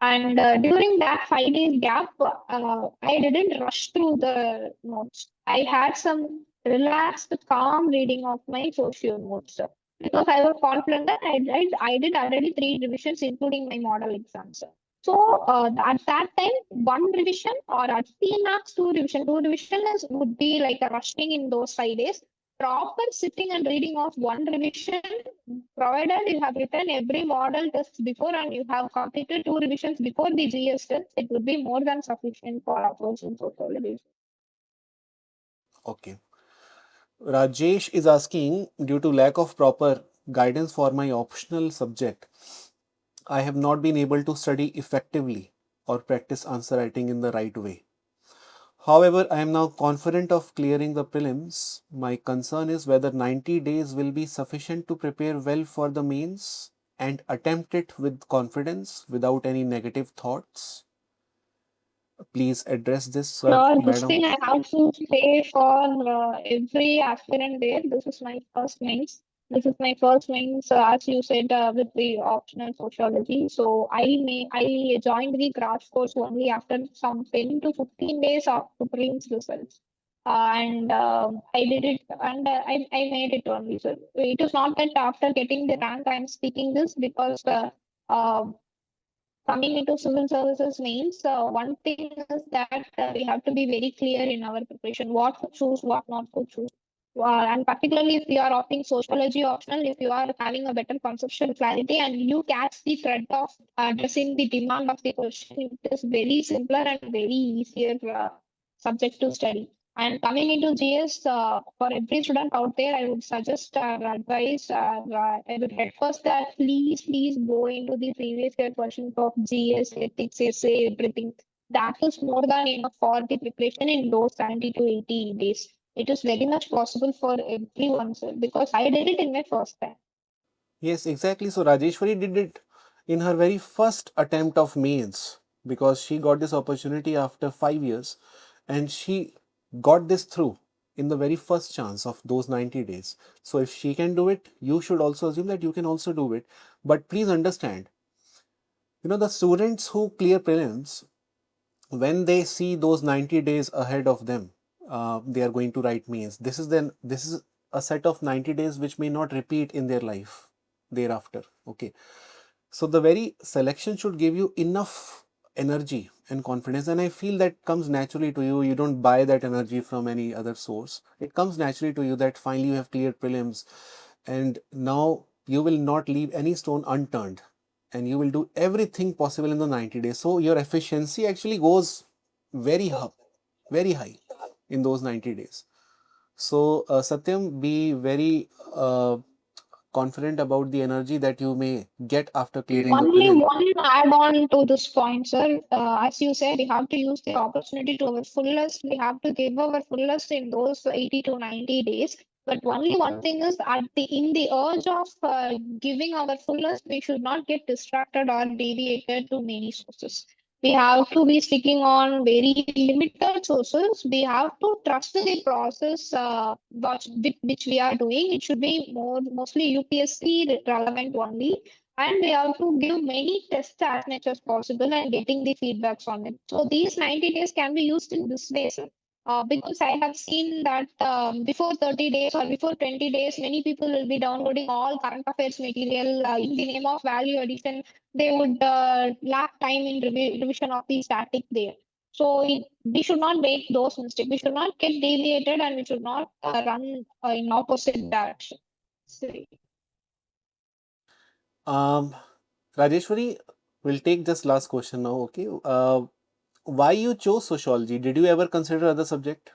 And during that 5 days gap, I didn't rush through the notes. I had some relaxed, calm reading of my socio notes because I was confident that I did already three revisions, including my model exams. So at that time, one revision or at the max two revision would be like a rushing in those 5 days. Proper sitting and reading of one revision, provided you have written every model test before and you have completed two revisions before the GS test, it would be more than sufficient for approaching sociology. Okay. Rajesh is asking, due to lack of proper guidance for my optional subject, I have not been able to study effectively or practice answer writing in the right way. However, I am now confident of clearing the prelims. My concern is whether 90 days will be sufficient to prepare well for the mains and attempt it with confidence without any negative thoughts. Please address this, sir, Sure, this madam. thing I have to say for every aspirant there. This is my first mains. This is my first mains, as you said, with the optional sociology. So I joined the crash course only after some 10 to 15 days after prelims results. And I did it, and I made it only. So it is not that after getting the rank I am speaking this because uh, coming into civil services means one thing is that we have to be very clear in our preparation what to choose, what not to choose. And particularly if you are opting sociology optional, if you are having a better conceptual clarity and you catch the thread of addressing the demand of the question, it is very simpler and very easier subject to study. And coming into GS, for every student out there, I would suggest advise, I would request that please go into the previous year questions of GS, ethics, essay, everything. That is more than enough for the preparation in those 70 to 80 days. It is very much possible for everyone, sir, because I did it in my first time. Yes, exactly. So Rajeshwari did it in her very first attempt of mains, because she got this opportunity after 5 years, and she got this through in the very first chance of those 90 days. So if she can do it, you should also assume that you can also do it. But please understand, the students who clear prelims, when they see those 90 days ahead of them, they are going to write mains. This is a set of 90 days which may not repeat in their life thereafter. Okay, so the very selection should give you enough energy and confidence, and I feel that comes naturally to you. You don't buy that energy from any other source. It comes naturally to you that finally you have cleared prelims, and now you will not leave any stone unturned, and you will do everything possible in the 90 days. So your efficiency actually goes very high, very high in those 90 days. So, Satyam, be very confident about the energy that you may get after clearing the Only prelim. one add on to this point, sir. As you said, we have to use the opportunity to our fullest. We have to give our fullest in those 80 to 90 days. But only one thing is, in the urge of giving our fullest, we should not get distracted or deviated to many sources. We have to be sticking on very limited sources. We have to trust the process which we are doing. It should be mostly UPSC relevant only, and we have to give many tests as much as possible and getting the feedbacks on it. So these 90 days can be used in this way, sir. Because I have seen that before 30 days or before 20 days, many people will be downloading all current affairs material in the name of value addition. They would lack time in revision of the static there. So we should not make those mistakes. We should not get deviated, and we should not run in opposite direction. So, Um, Rajeshwari, we'll take this last question now. Okay. Why you chose sociology? Did you ever consider other subject?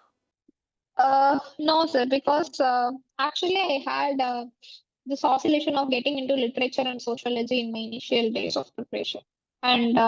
no, sir, because actually I had this oscillation of getting into literature and sociology in my initial days of preparation. And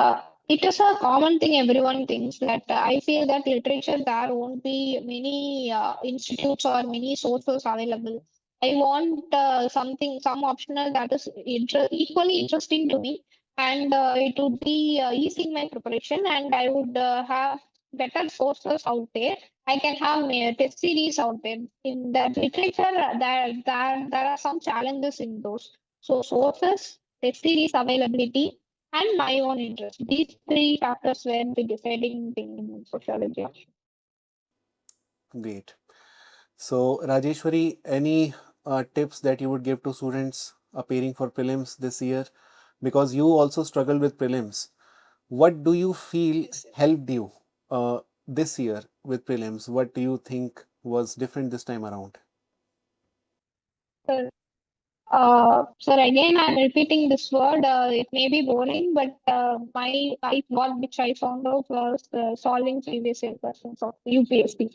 it is a common thing everyone thinks that I feel that literature there won't be many institutes or many sources available. I want some optional that is equally interesting to me, and it would be easing my preparation, and I would have better sources out there. I can have test series out there. In that literature, there are some challenges in those. So sources, test series availability, and my own interest. These three factors were the deciding thing in sociology. Great. So, Rajeshwari, any tips that you would give to students appearing for prelims this year? Because you also struggled with prelims. What do you feel helped you this year with prelims? What do you think was different this time around? So, sir, again, I'm repeating this word. It may be boring, but what which I found out was solving previous year questions of UPSC.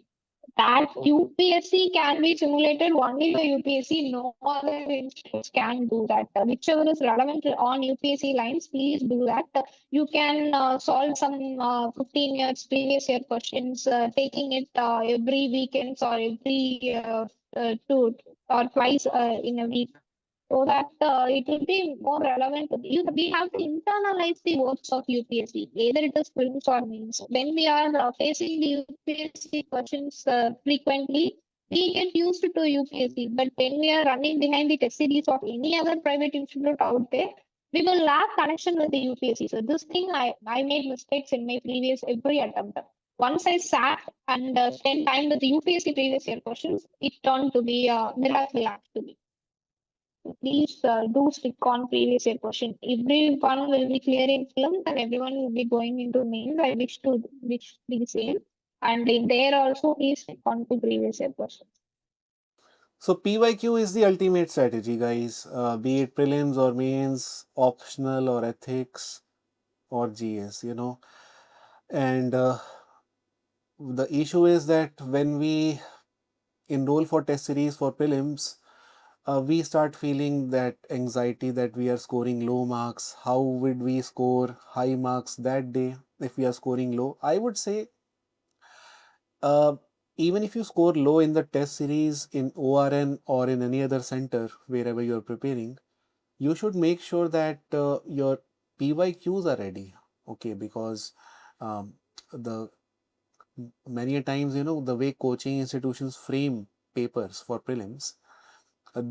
That UPSC can be simulated only by UPSC. No other institutes can do that. Whichever is relevant on UPSC lines, please do that. You can solve some 15 years previous year questions, taking it every weekends or every two or twice in a week, so that it will be more relevant. We have to internalize the words of UPSC, either it is films or means. When we are facing the UPSC questions frequently, we get used to UPSC. But when we are running behind the test series of any other private institute out there, we will lack connection with the UPSC. So this thing, I made mistakes in my previous every attempt. Once I sat and spent time with the UPSC previous year questions, it turned to be a miracle actually. Please do stick on previous year question. Everyone will be clearing films and everyone will be going into mains. I wish the same. And in there also, please stick on to previous year questions. So PYQ is the ultimate strategy, guys. Be it prelims or mains, optional or ethics or GS, And the issue is that when we enroll for test series for prelims, we start feeling that anxiety that we are scoring low marks. How would we score high marks that day if we are scoring low? I would say, uh, even if you score low in the test series in ORN or in any other center wherever you are preparing, you should make sure that your PYQs are ready. Okay, because um, the many a times, the way coaching institutions frame papers for prelims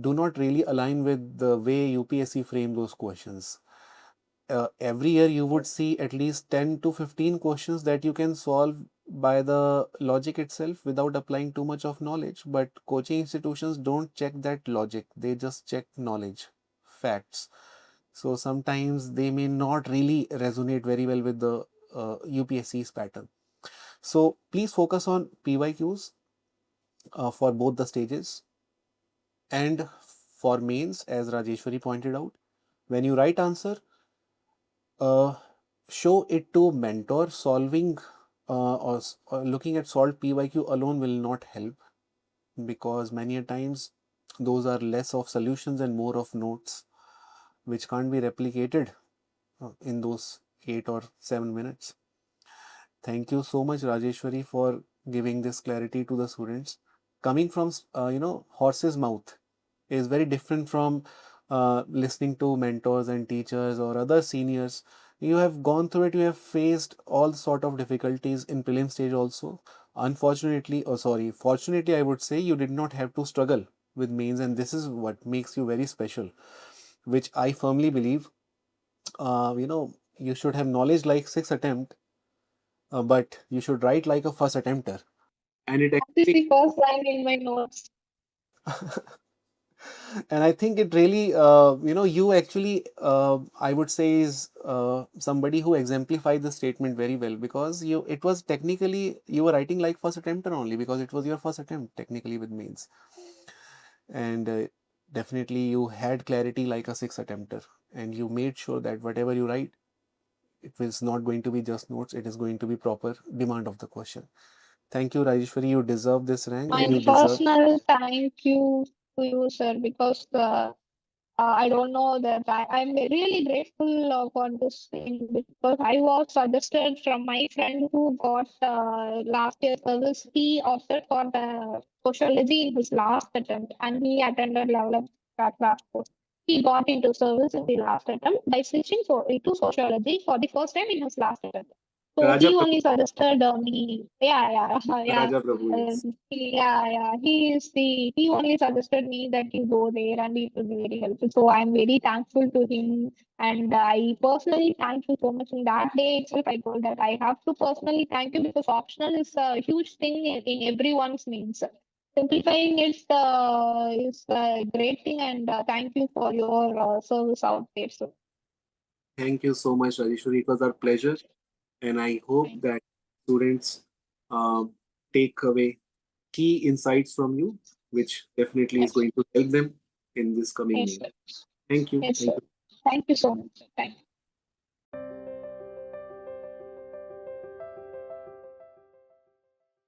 do not really align with the way UPSC frame those questions. Every year you would see at least 10 to 15 questions that you can solve by the logic itself without applying too much of knowledge. But coaching institutions don't check that logic, they just check knowledge, facts. So sometimes they may not really resonate very well with the UPSC's pattern. So please focus on PYQs for both the stages. And for mains, as Rajeshwari pointed out, when you write answer, uh, show it to mentor. Solving or looking at solved PYQ alone will not help. because many a times those are less of solutions and more of notes which can't be replicated in those 8 or 7 minutes. Thank you so much, Rajeshwari, for giving this clarity to the students. Coming from horse's mouth is very different from listening to mentors and teachers or other seniors. You have gone through it. You have faced all sort of difficulties in prelim stage also. Unfortunately, or sorry, fortunately, I would say you did not have to struggle with mains, and this is what makes you very special, which I firmly believe. You should have knowledge like six attempt, but you should write like a first attempter. And it That is actually, the first line in my notes. and I think it really, you actually, I would say, is somebody who exemplified the statement very well, because it was technically, you were writing like first attempter only because it was your first attempt technically with mains. And definitely you had clarity like a six attempter, and you made sure that whatever you write, it is not going to be just notes, it is going to be proper demand of the question. Thank you, Rajeshwari. You deserve this rank My and you deserve. personal thank you to you, sir, because I don't know that I'm really grateful for this thing, because I was suggested from my friend who got last year service. He opted for the sociology in his last attempt, and he attended level up class course. He got into service in the last attempt by switching to sociology for the first time in his last attempt. So Raja he Prabhu. only suggested me. Yeah, yeah, yeah. Raja Prabhu, yes. Yeah, yeah. He only suggested me that you go there and it will be very helpful. So I'm very thankful to him. And I personally thank you so much. In that day itself, I told that I have to personally thank you, because optional is a huge thing in everyone's means. Simplifying it is a great thing, and thank you for your service out there. So Thank you so much, Rajeshwari. It was our pleasure, and I hope thank that students um, take away key insights from you, which definitely is yes, going to help them in this coming yes, year. sir. Thank you. Yes, Thank sir. you. Thank you so much. Sir. Thank you.